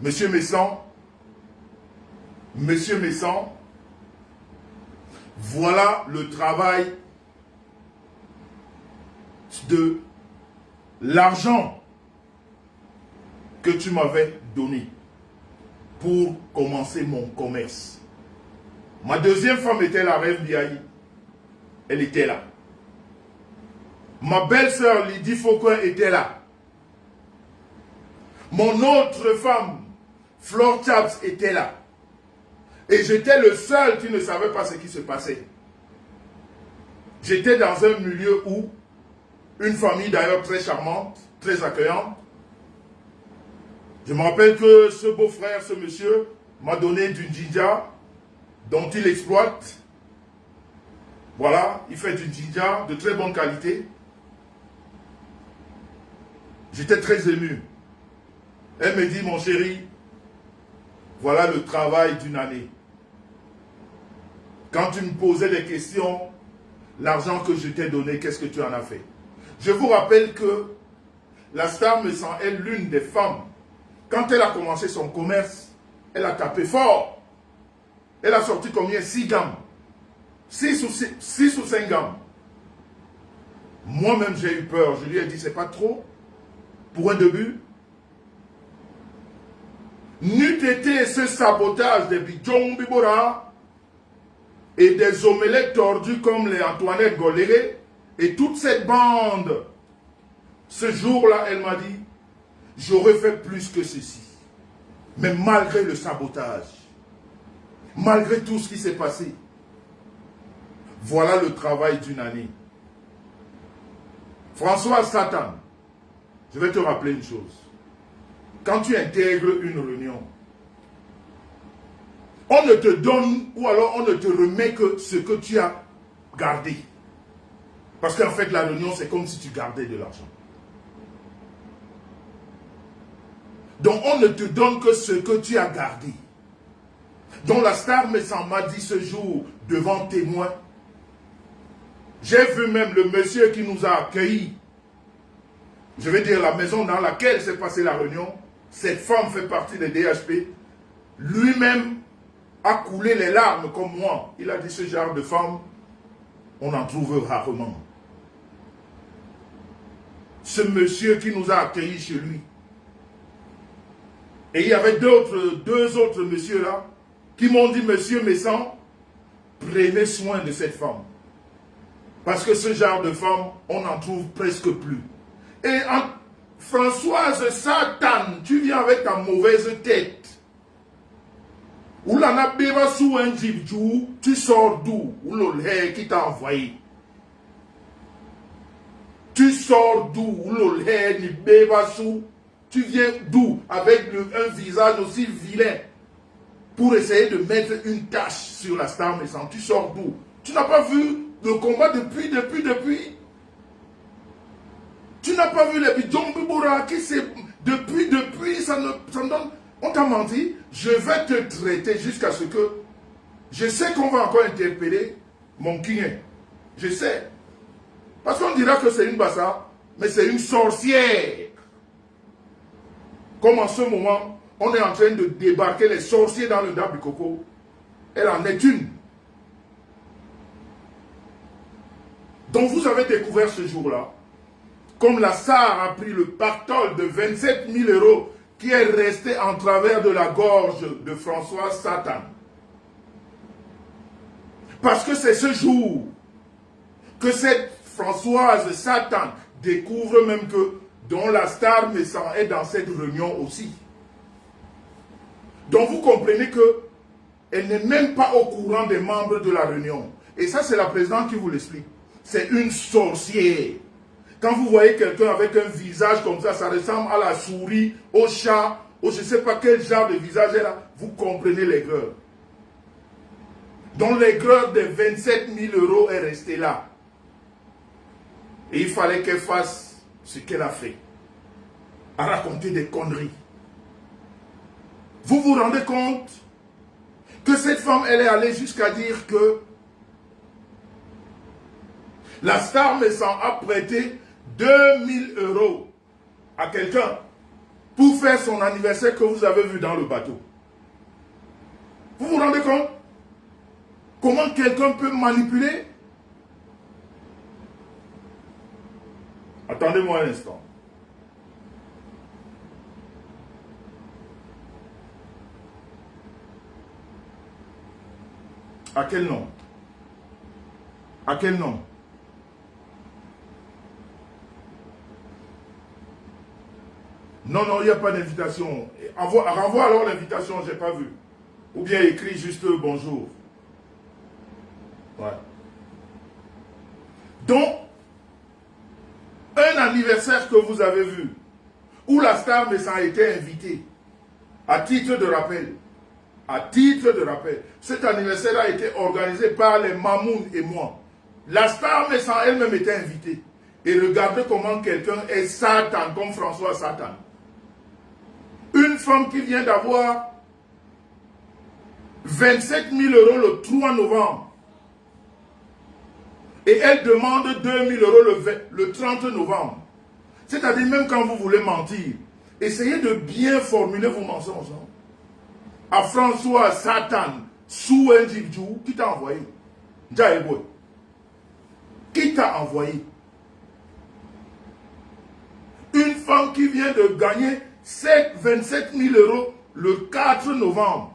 Monsieur Messan, voilà le travail de l'argent que tu m'avais donné pour commencer mon commerce. Ma deuxième femme était la reine Biaï. Elle était là. Ma belle-sœur Lydie Fauquin était là. Mon autre femme, Flore Chaps, était là. Et j'étais le seul qui ne savait pas ce qui se passait. J'étais dans un milieu où une famille d'ailleurs très charmante, très accueillante. Je me rappelle que ce beau-frère, ce monsieur, m'a donné du jinja dont il exploite. Voilà, il fait du jinja de très bonne qualité. J'étais très ému. Elle me dit, mon chéri, voilà le travail d'une année. Quand tu me posais des questions, l'argent que je t'ai donné, qu'est-ce que tu en as fait? Je vous rappelle que la Star Messan est l'une des femmes. Quand elle a commencé son commerce, elle a tapé fort. Elle a sorti combien? 6 gammes. 6 ou 5 gammes. Moi-même, j'ai eu peur. Je lui ai dit, c'est pas trop pour un début. N'eût été ce sabotage des Bidjon Bibora et des omelettes tordus comme les Antoinette Goléré et toute cette bande. Ce jour-là, elle m'a dit, j'aurais fait plus que ceci. Mais malgré le sabotage, malgré tout ce qui s'est passé, voilà le travail d'une année. François Satan, je vais te rappeler une chose. Quand tu intègres une réunion, on ne te donne ou alors on ne te remet que ce que tu as gardé. Parce qu'en fait, la réunion, c'est comme si tu gardais de l'argent. Donc, on ne te donne que ce que tu as gardé. Donc, la star m'a dit ce jour, devant témoin, j'ai vu même le monsieur qui nous a accueillis. Je vais dire la maison dans laquelle s'est passée la réunion. Cette femme fait partie des DHP. Lui-même a coulé les larmes comme moi. Il a dit ce genre de femme, on en trouve rarement. Ce monsieur qui nous a accueillis chez lui. Et il y avait deux autres messieurs là qui m'ont dit, monsieur Messan, prenez soin de cette femme. Parce que ce genre de femme, on n'en trouve presque plus. Et Françoise Satan, tu viens avec ta mauvaise tête. Ou la na beba sous un jibjou, tu sors d'où? Ou l'olé qui t'a envoyé. Tu sors d'où? Ou l'olé ni beba sous. Tu viens d'où? Avec un visage aussi vilain. Pour essayer de mettre une tache sur la star Messan. Tu sors d'où? Tu n'as pas vu le combat depuis. Tu n'as pas vu les bidons Bibora qui c'est depuis, ça me donne. On t'a menti. Je vais te traiter jusqu'à ce que. Je sais qu'on va encore interpeller mon king. Je sais. Parce qu'on dira que c'est une bassa, mais c'est une sorcière. Comme en ce moment, on est en train de débarquer les sorciers dans le Dabi Coco. Elle en est une. Donc vous avez découvert ce jour-là, comme la SAR a pris le pactole de 27 000 € qui est resté en travers de la gorge de François Satan. Parce que c'est ce jour que cette Françoise Satan découvre même que dont la star Messan est dans cette réunion aussi. Donc vous comprenez que elle n'est même pas au courant des membres de la réunion. Et ça c'est la présidente qui vous l'explique. C'est une sorcière. Quand vous voyez quelqu'un avec un visage comme ça ressemble à la souris, au chat, ou je ne sais pas quel genre de visage elle a, vous comprenez l'aigreur. Donc l'aigreur de 27 000 € est restée là. Et il fallait qu'elle fasse ce qu'elle a fait. À raconter des conneries. Vous vous rendez compte que cette femme, elle est allée jusqu'à dire que la star Messan a prêté 2000 € à quelqu'un pour faire son anniversaire que vous avez vu dans le bateau. Vous vous rendez compte? Comment quelqu'un peut manipuler? Attendez-moi un instant. À quel nom? À quel nom? Non, il n'y a pas d'invitation. Renvoie alors l'invitation, je n'ai pas vu. Ou bien écrit juste bonjour. Ouais. Donc, un anniversaire que vous avez vu, où la star Messan a été invitée, à titre de rappel. À titre de rappel. Cet anniversaire a été organisé par les Mamoun et moi. La star Messan elle-même était invitée. Et regardez comment quelqu'un est Satan, comme François Satan. Une femme qui vient d'avoir 27 000 € le 3 novembre. Et elle demande 2 000 € le 30 novembre. C'est-à-dire même quand vous voulez mentir, essayez de bien formuler vos mensonges. Hein? À François Satan, sous un Djibdjou, qui t'a envoyé? Djaïboy. Qui t'a envoyé? Une femme qui vient de gagner 27 000 € le 4 novembre.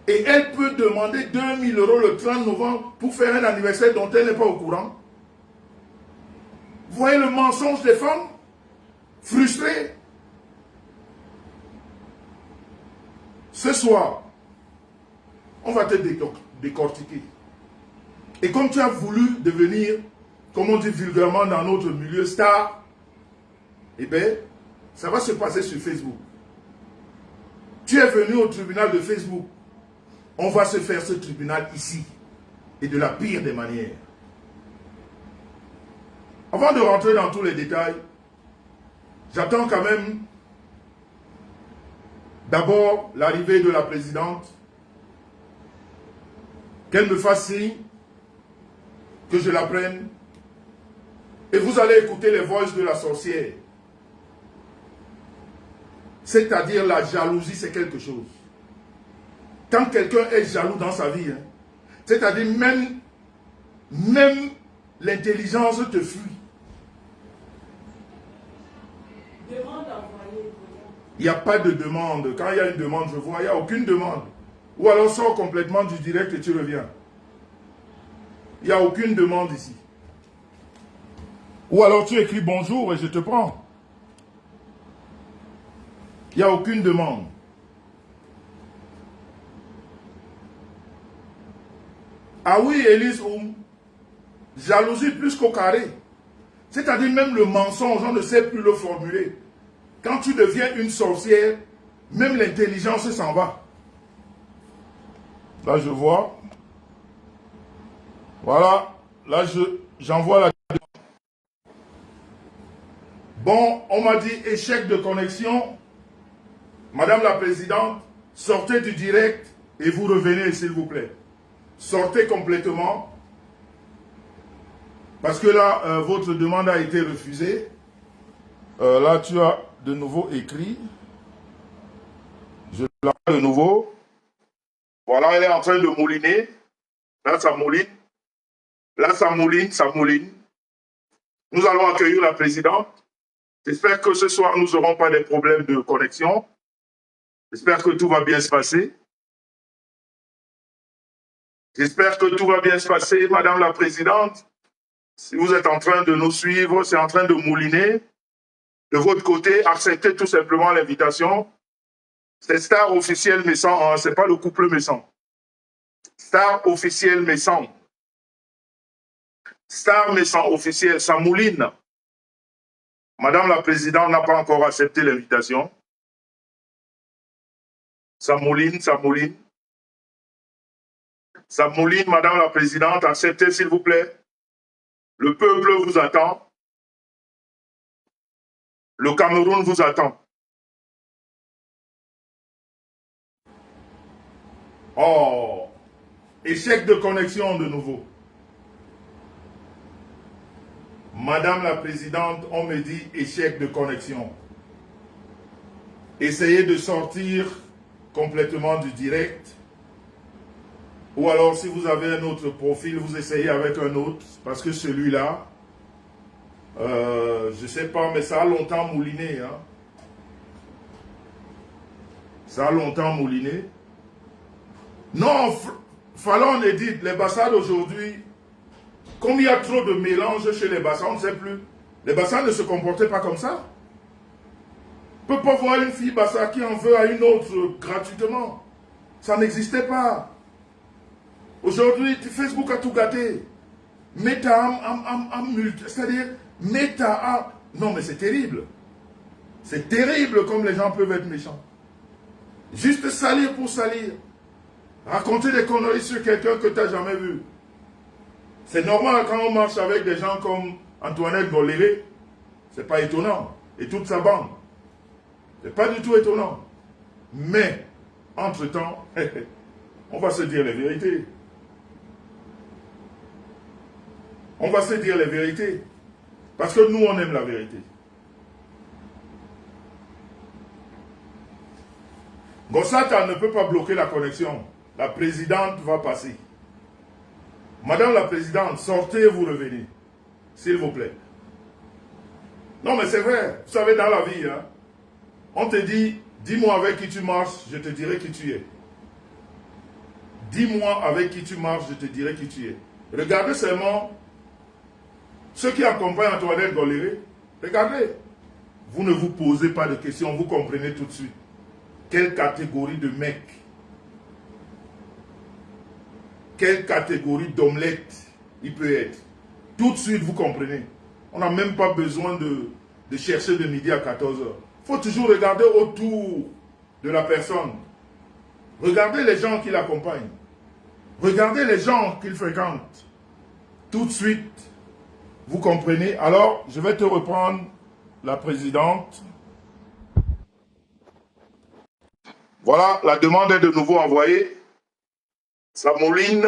Et elle peut demander 2 000 € le 30 novembre pour faire un anniversaire dont elle n'est pas au courant. Vous voyez le mensonge des femmes? Frustrées. Ce soir, on va te décortiquer. Et comme tu as voulu devenir, comme on dit vulgairement dans notre milieu, star, eh bien, ça va se passer sur Facebook. Tu es venu au tribunal de Facebook. On va se faire ce tribunal ici. Et de la pire des manières. Avant de rentrer dans tous les détails, j'attends quand même d'abord l'arrivée de la présidente, qu'elle me fasse signe, que je la prenne, et vous allez écouter les voix de la sorcière. C'est-à-dire la jalousie, c'est quelque chose. Quand quelqu'un est jaloux dans sa vie, hein, c'est-à-dire même l'intelligence te fuit. Il n'y a pas de demande. Quand il y a une demande, je vois, il n'y a aucune demande. Ou alors sors complètement du direct et tu reviens. Il n'y a aucune demande ici. Ou alors tu écris bonjour et je te prends. Il n'y a aucune demande. Ah oui, Élise, jalousie plus qu'au carré. C'est-à-dire même le mensonge, on ne sait plus le formuler. Quand tu deviens une sorcière, même l'intelligence s'en va. Là, je vois. Voilà. Là, j'envoie la... Bon, on m'a dit échec de connexion. Madame la Présidente, sortez du direct et vous revenez, s'il vous plaît. Sortez complètement. Parce que là, votre demande a été refusée. Là, tu as de nouveau écrit. Je la vois de nouveau. Voilà, elle est en train de mouliner. Là, ça mouline. Là, ça mouline, ça mouline. Nous allons accueillir la présidente. J'espère que ce soir, nous n'aurons pas de problèmes de connexion. J'espère que tout va bien se passer. J'espère que tout va bien se passer, Madame la Présidente. Si vous êtes en train de nous suivre, c'est en train de mouliner. De votre côté, acceptez tout simplement l'invitation. C'est Star Officiel Messan, hein, ce n'est pas le couple Messan. Star Officiel Messan. Star Messan officiel, ça mouline. Madame la Présidente n'a pas encore accepté l'invitation. Ça mouline, ça mouline. Ça mouline, Madame la Présidente, acceptez s'il vous plaît. Le peuple vous attend. Le Cameroun vous attend. Oh, échec de connexion de nouveau. Madame la Présidente, on me dit échec de connexion. Essayez de sortir complètement du direct. Ou alors, si vous avez un autre profil, vous essayez avec un autre. Parce que celui-là, je ne sais pas, mais ça a longtemps mouliné. Hein. Ça a longtemps mouliné. Non, Fallon Edith, les Bassades aujourd'hui, comme il y a trop de mélange chez les Bassades, on ne sait plus. Les Bassades ne se comportaient pas comme ça. On ne peut pas voir une fille Bassa qui en veut à une autre gratuitement. Ça n'existait pas. Aujourd'hui, Facebook a tout gâté. Mets ta âme en multi. C'est-à-dire, mets ta âme. Non, mais c'est terrible. C'est terrible comme les gens peuvent être méchants. Juste salir pour salir. Raconter des conneries sur quelqu'un que tu n'as jamais vu. C'est normal quand on marche avec des gens comme Antoinette Goléré. C'est pas étonnant. Et toute sa bande. C'est pas du tout étonnant. Mais, entre-temps, on va se dire les vérités. On va se dire les vérités. Parce que nous, on aime la vérité. Gossata ne peut pas bloquer la connexion. La présidente va passer. Madame la Présidente, sortez et vous revenez. S'il vous plaît. Non, mais c'est vrai. Vous savez, dans la vie, hein, on te dit, dis-moi avec qui tu marches, je te dirai qui tu es. Dis-moi avec qui tu marches, je te dirai qui tu es. Regardez seulement ceux qui accompagnent Antoinette Goléré. Regardez. Vous ne vous posez pas de questions, vous comprenez tout de suite. Quelle catégorie de mec? Quelle catégorie d'omelette il peut être? Tout de suite, vous comprenez. On n'a même pas besoin de chercher de midi à 14 h. Il faut toujours regarder autour de la personne. Regardez les gens qui l'accompagnent. Regardez les gens qu'il fréquente. Tout de suite, Vous comprenez? Alors, je vais te reprendre la présidente. Voilà, la demande est de nouveau envoyée. Ça mouline.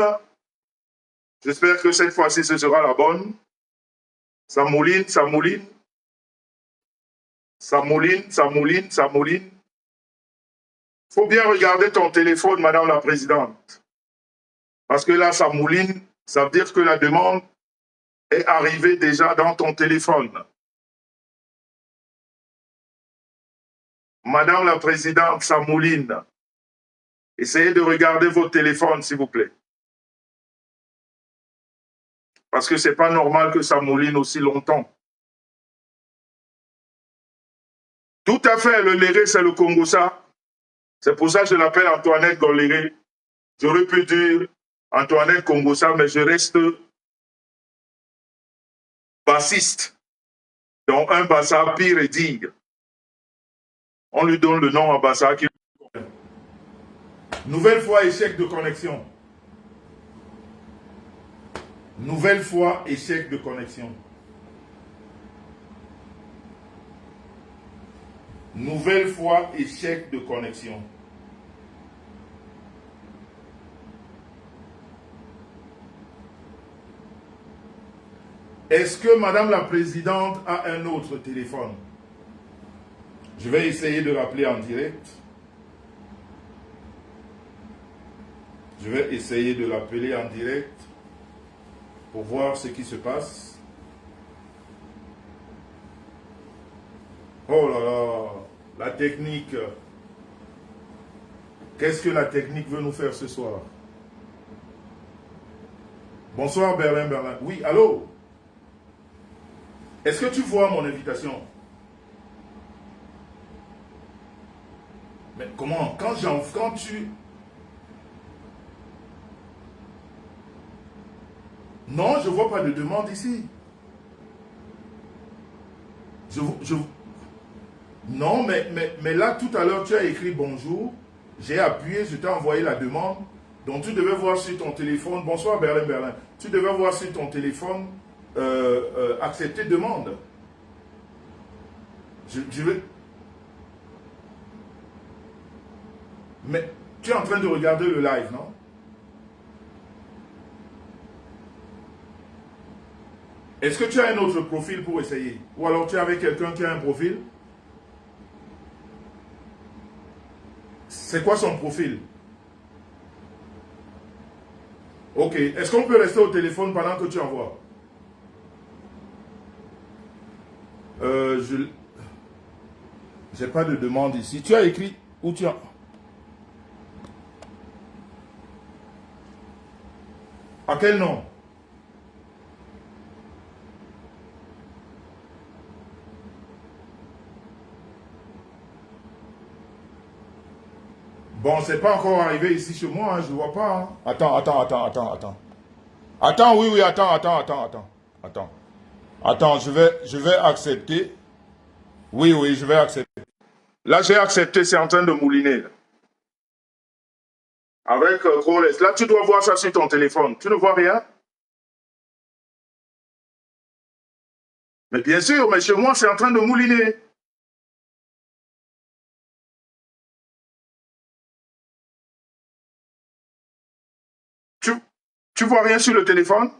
J'espère que cette fois-ci, ce sera la bonne. Ça mouline, ça mouline. Ça mouline, ça mouline, ça mouline. Il faut bien regarder ton téléphone, Madame la Présidente. Parce que là, ça mouline. Ça veut dire que la demande est arrivée déjà dans ton téléphone. Madame la Présidente, ça mouline. Essayez de regarder vos téléphones, s'il vous plaît. Parce que ce n'est pas normal que ça mouline aussi longtemps. Tout à fait, le Léré, c'est le Congossa. C'est pour ça que je l'appelle Antoinette Goléré. J'aurais pu dire Antoinette Congossa, mais je reste bassiste. Donc un bassa pire et digue. On lui donne le nom à bassa. Nouvelle fois, échec de connexion. Nouvelle fois, échec de connexion. Nouvelle fois, échec de connexion. Est-ce que Madame la Présidente a un autre téléphone? Je vais essayer de l'appeler en direct. Je vais essayer de l'appeler en direct pour voir ce qui se passe. Oh là là, la technique. Qu'est-ce que la technique veut nous faire ce soir? Bonsoir Berlin, Berlin. Oui, allô? Est-ce que tu vois mon invitation? Mais comment? Quand tu... Non, je ne vois pas de demande ici. Non, mais là, tout à l'heure, tu as écrit bonjour. J'ai appuyé, je t'ai envoyé la demande. Donc, tu devais voir sur ton téléphone. Bonsoir, Berlin, Berlin. Tu devais voir sur ton téléphone accepter demande. Je vais... Mais tu es en train de regarder le live, non? Est-ce que tu as un autre profil pour essayer? Ou alors tu es avec quelqu'un qui a un profil? C'est quoi son profil? Ok. Est-ce qu'on peut rester au téléphone pendant que tu envoies? Je n'ai pas de demande ici. Tu as écrit où tu as... À quel nom? Bon, c'est pas encore arrivé ici chez moi, hein, je ne vois pas. Hein. Attends. Attends, oui, attends. Attends, je vais accepter. Oui, je vais accepter. Là, j'ai accepté, c'est en train de mouliner. Avec Groles. Là, tu dois voir ça sur ton téléphone. Tu ne vois rien? Mais bien sûr, mais chez moi, c'est en train de mouliner. Tu vois rien sur le téléphone?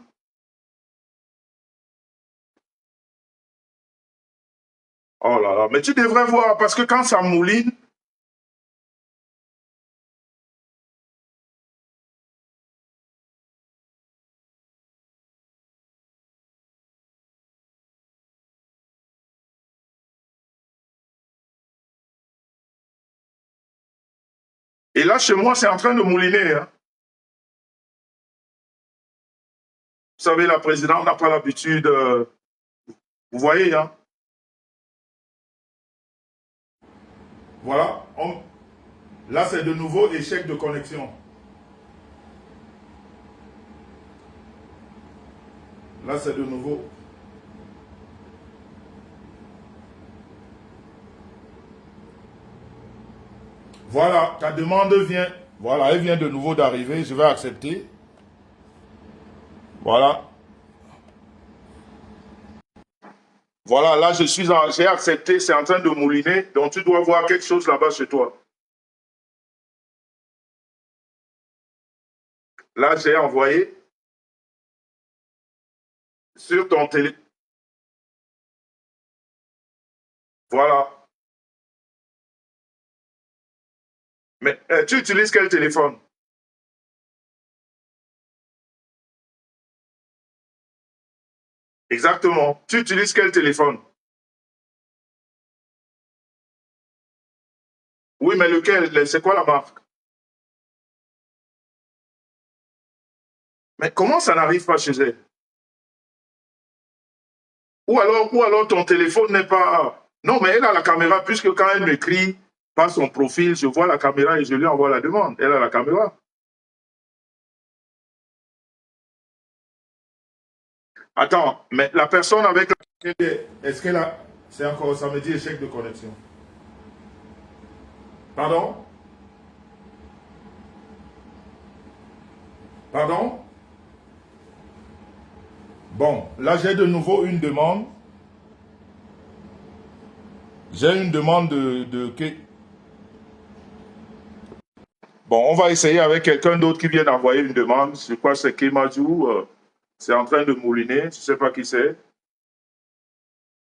Oh là là, mais tu devrais voir, parce que quand ça mouline, et là, chez moi, c'est en train de mouliner. Hein. Vous savez, la présidente n'a pas l'habitude, vous voyez, hein? Voilà, là, c'est de nouveau échec de connexion. Là, c'est de nouveau. Voilà, ta demande vient. Voilà, elle vient de nouveau d'arriver. Je vais accepter. Voilà. Voilà, là, j'ai accepté, c'est en train de mouliner, donc tu dois voir quelque chose là-bas chez toi. Là, j'ai envoyé sur ton télé. Voilà. Mais tu utilises quel téléphone? Exactement. Tu utilises quel téléphone? Oui, mais lequel? C'est quoi la marque? Mais comment ça n'arrive pas chez elle? Ou alors ton téléphone n'est pas... Non, mais elle a la caméra, puisque quand elle m'écrit par son profil, je vois la caméra et je lui envoie la demande. Elle a la caméra. Attends, mais la personne avec laquelle... Est-ce qu'elle a... C'est encore, ça me dit échec de connexion. Pardon? Pardon? Bon, là j'ai de nouveau une demande. J'ai une demande Bon, on va essayer avec quelqu'un d'autre qui vient d'envoyer une demande. Je crois que c'est Kemadou. C'est en train de mouliner. Je ne sais pas qui c'est.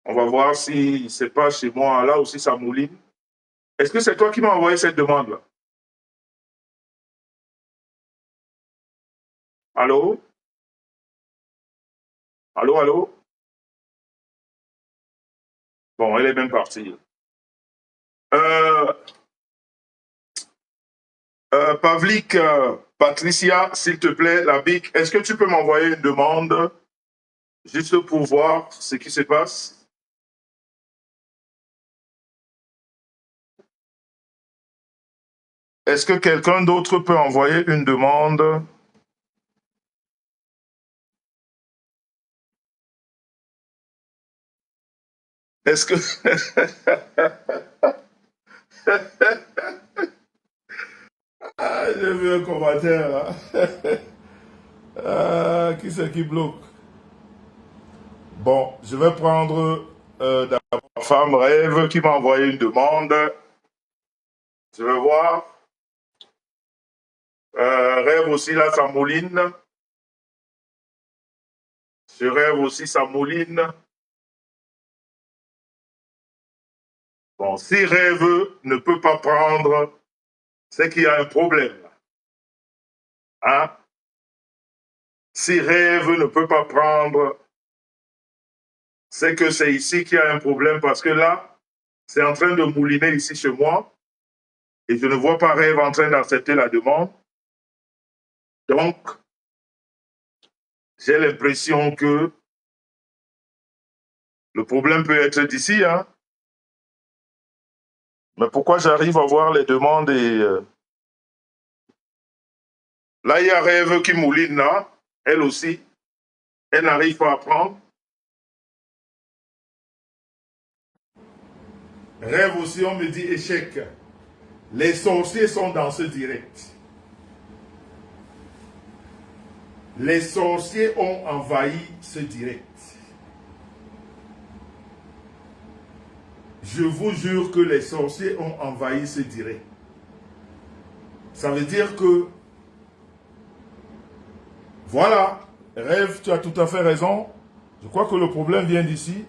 On va voir si c'est pas chez moi. Là aussi, ça mouline. Est-ce que c'est toi qui m'as envoyé cette demande-là? Allô? Allô, allô? Bon, elle est même partie. Euh, Pavlik, Patricia, s'il te plaît, la BIC, est-ce que tu peux m'envoyer une demande juste pour voir ce qui se passe? Est-ce que quelqu'un d'autre peut envoyer une demande? Est-ce que... Ah, j'ai vu un commentaire là. Qui c'est qui bloque? Bon, je vais prendre d'abord ma femme Rêve qui m'a envoyé une demande. Je vais voir. Rêve aussi là, ça mouline. Je rêve aussi, ça mouline. Bon, si Rêve ne peut pas prendre, c'est qu'il y a un problème. Hein? Si Rêve ne peut pas prendre, c'est que c'est ici qu'il y a un problème parce que là, c'est en train de mouliner ici chez moi et je ne vois pas Rêve en train d'accepter la demande. Donc, j'ai l'impression que le problème peut être d'ici. Hein? Mais pourquoi j'arrive à voir les demandes et... Là, il y a Rêve qui mouline là, elle aussi. Elle n'arrive pas à prendre. Rêve aussi, on me dit échec. Les sorciers sont dans ce direct. Les sorciers ont envahi ce direct. Je vous jure que les sorciers ont envahi ce direct. Ça veut dire que, voilà, Rêve, tu as tout à fait raison. Je crois que le problème vient d'ici.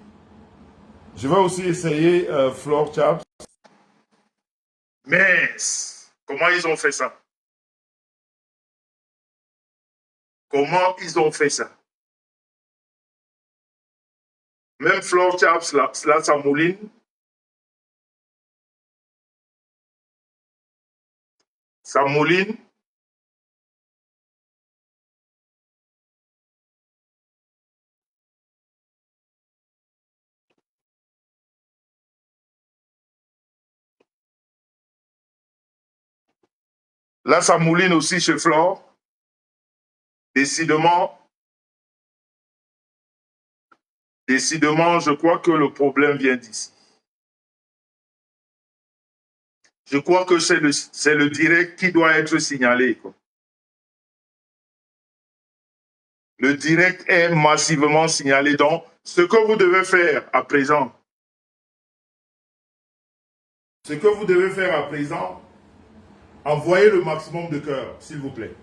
Je vais aussi essayer Floor Chaps. Mais, comment ils ont fait ça? Comment ils ont fait ça? Même Floor Chaps, là, ça mouline. Ça mouline. Là, ça mouline aussi chez Flore. Décidément, je crois que le problème vient d'ici. Je crois que c'est le direct qui doit être signalé. Quoi. Le direct est massivement signalé. Donc, ce que vous devez faire à présent, envoyez le maximum de cœurs, s'il vous plaît.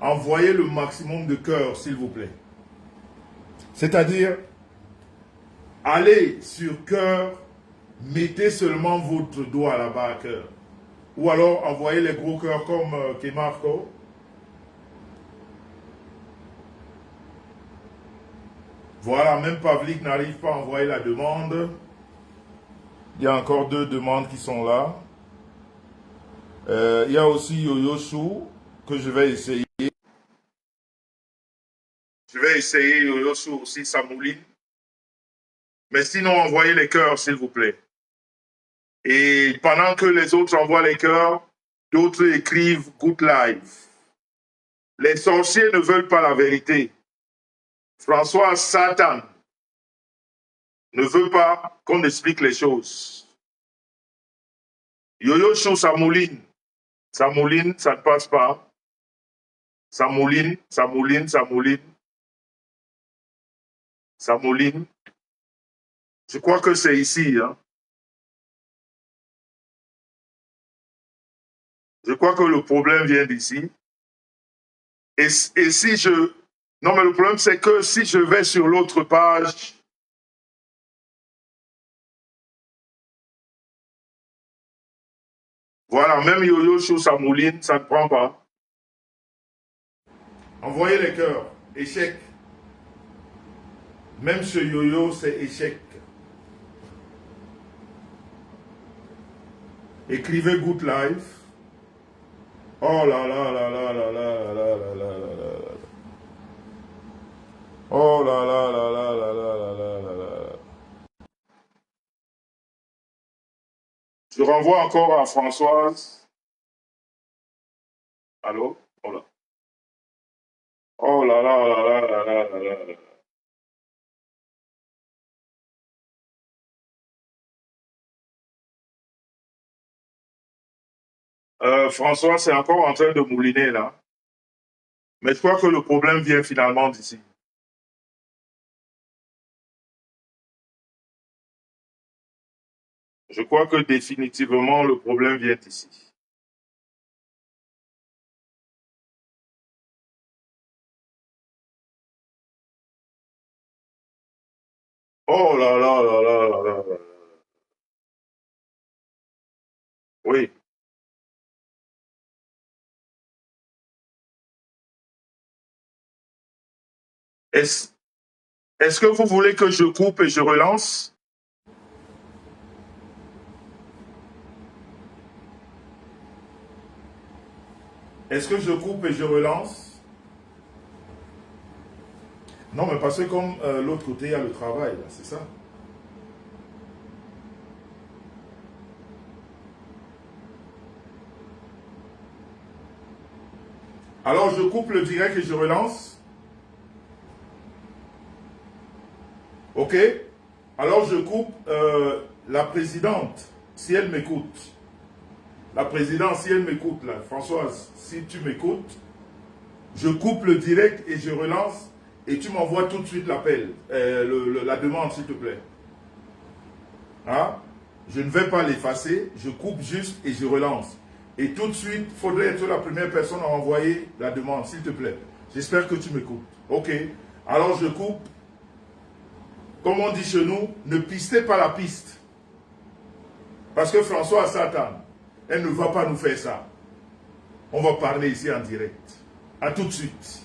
Envoyez le maximum de cœurs, s'il vous plaît. C'est-à-dire, allez sur cœur, mettez seulement votre doigt là-bas à cœur. Ou alors, envoyez les gros cœurs comme Kemarco. Voilà, même Pavlik n'arrive pas à envoyer la demande. Il y a encore 2 demandes qui sont là. Il y a aussi Yoyosu que je vais essayer. Je vais essayer Yoyosu aussi, Samouline. Mais sinon, envoyez les cœurs, s'il vous plaît. Et pendant que les autres envoient les cœurs, d'autres écrivent « Good life ». Les sorciers ne veulent pas la vérité. François Satan ne veut pas qu'on explique les choses. Yoyosu Samouline. Samouline, ça ne passe pas. Samouline, Samouline, Samouline. Samouline. Je crois que c'est ici. Hein. Je crois que le problème vient d'ici. Et si je... Non, mais le problème, c'est que si je vais sur l'autre page... Voilà, même Yoyo sur Samouline, ça ne prend pas. Envoyez les cœurs. Échec. Même ce Yoyo, c'est échec. Écrivez Good Life. Oh là là là là là là là là là là là. Oh là là là là là là là là là. Je renvoie encore à Françoise. Allô? Oh là. Oh là là là là là là là là. François, c'est encore en train de mouliner là. Mais je crois que le problème vient finalement d'ici. Je crois que définitivement le problème vient d'ici. Oh là là là là là là là. Oui. Est-ce que vous voulez que je coupe et je relance? Est-ce que je coupe et je relance? Non, mais parce que comme l'autre côté, il y a le travail, c'est ça. Alors, je coupe le direct et je relance. OK? Alors, je coupe la présidente, si elle m'écoute. La présidente, si elle m'écoute, là, Françoise, si tu m'écoutes, je coupe le direct et je relance et tu m'envoies tout de suite l'appel, la demande, s'il te plaît. Hein? Je ne vais pas l'effacer, je coupe juste et je relance. Et tout de suite, il faudrait être la première personne à envoyer la demande, s'il te plaît. J'espère que tu m'écoutes. OK. Alors, je coupe. Comme on dit chez nous, ne pistez pas la piste. Parce que François Satan, elle ne va pas nous faire ça. On va parler ici en direct. À tout de suite.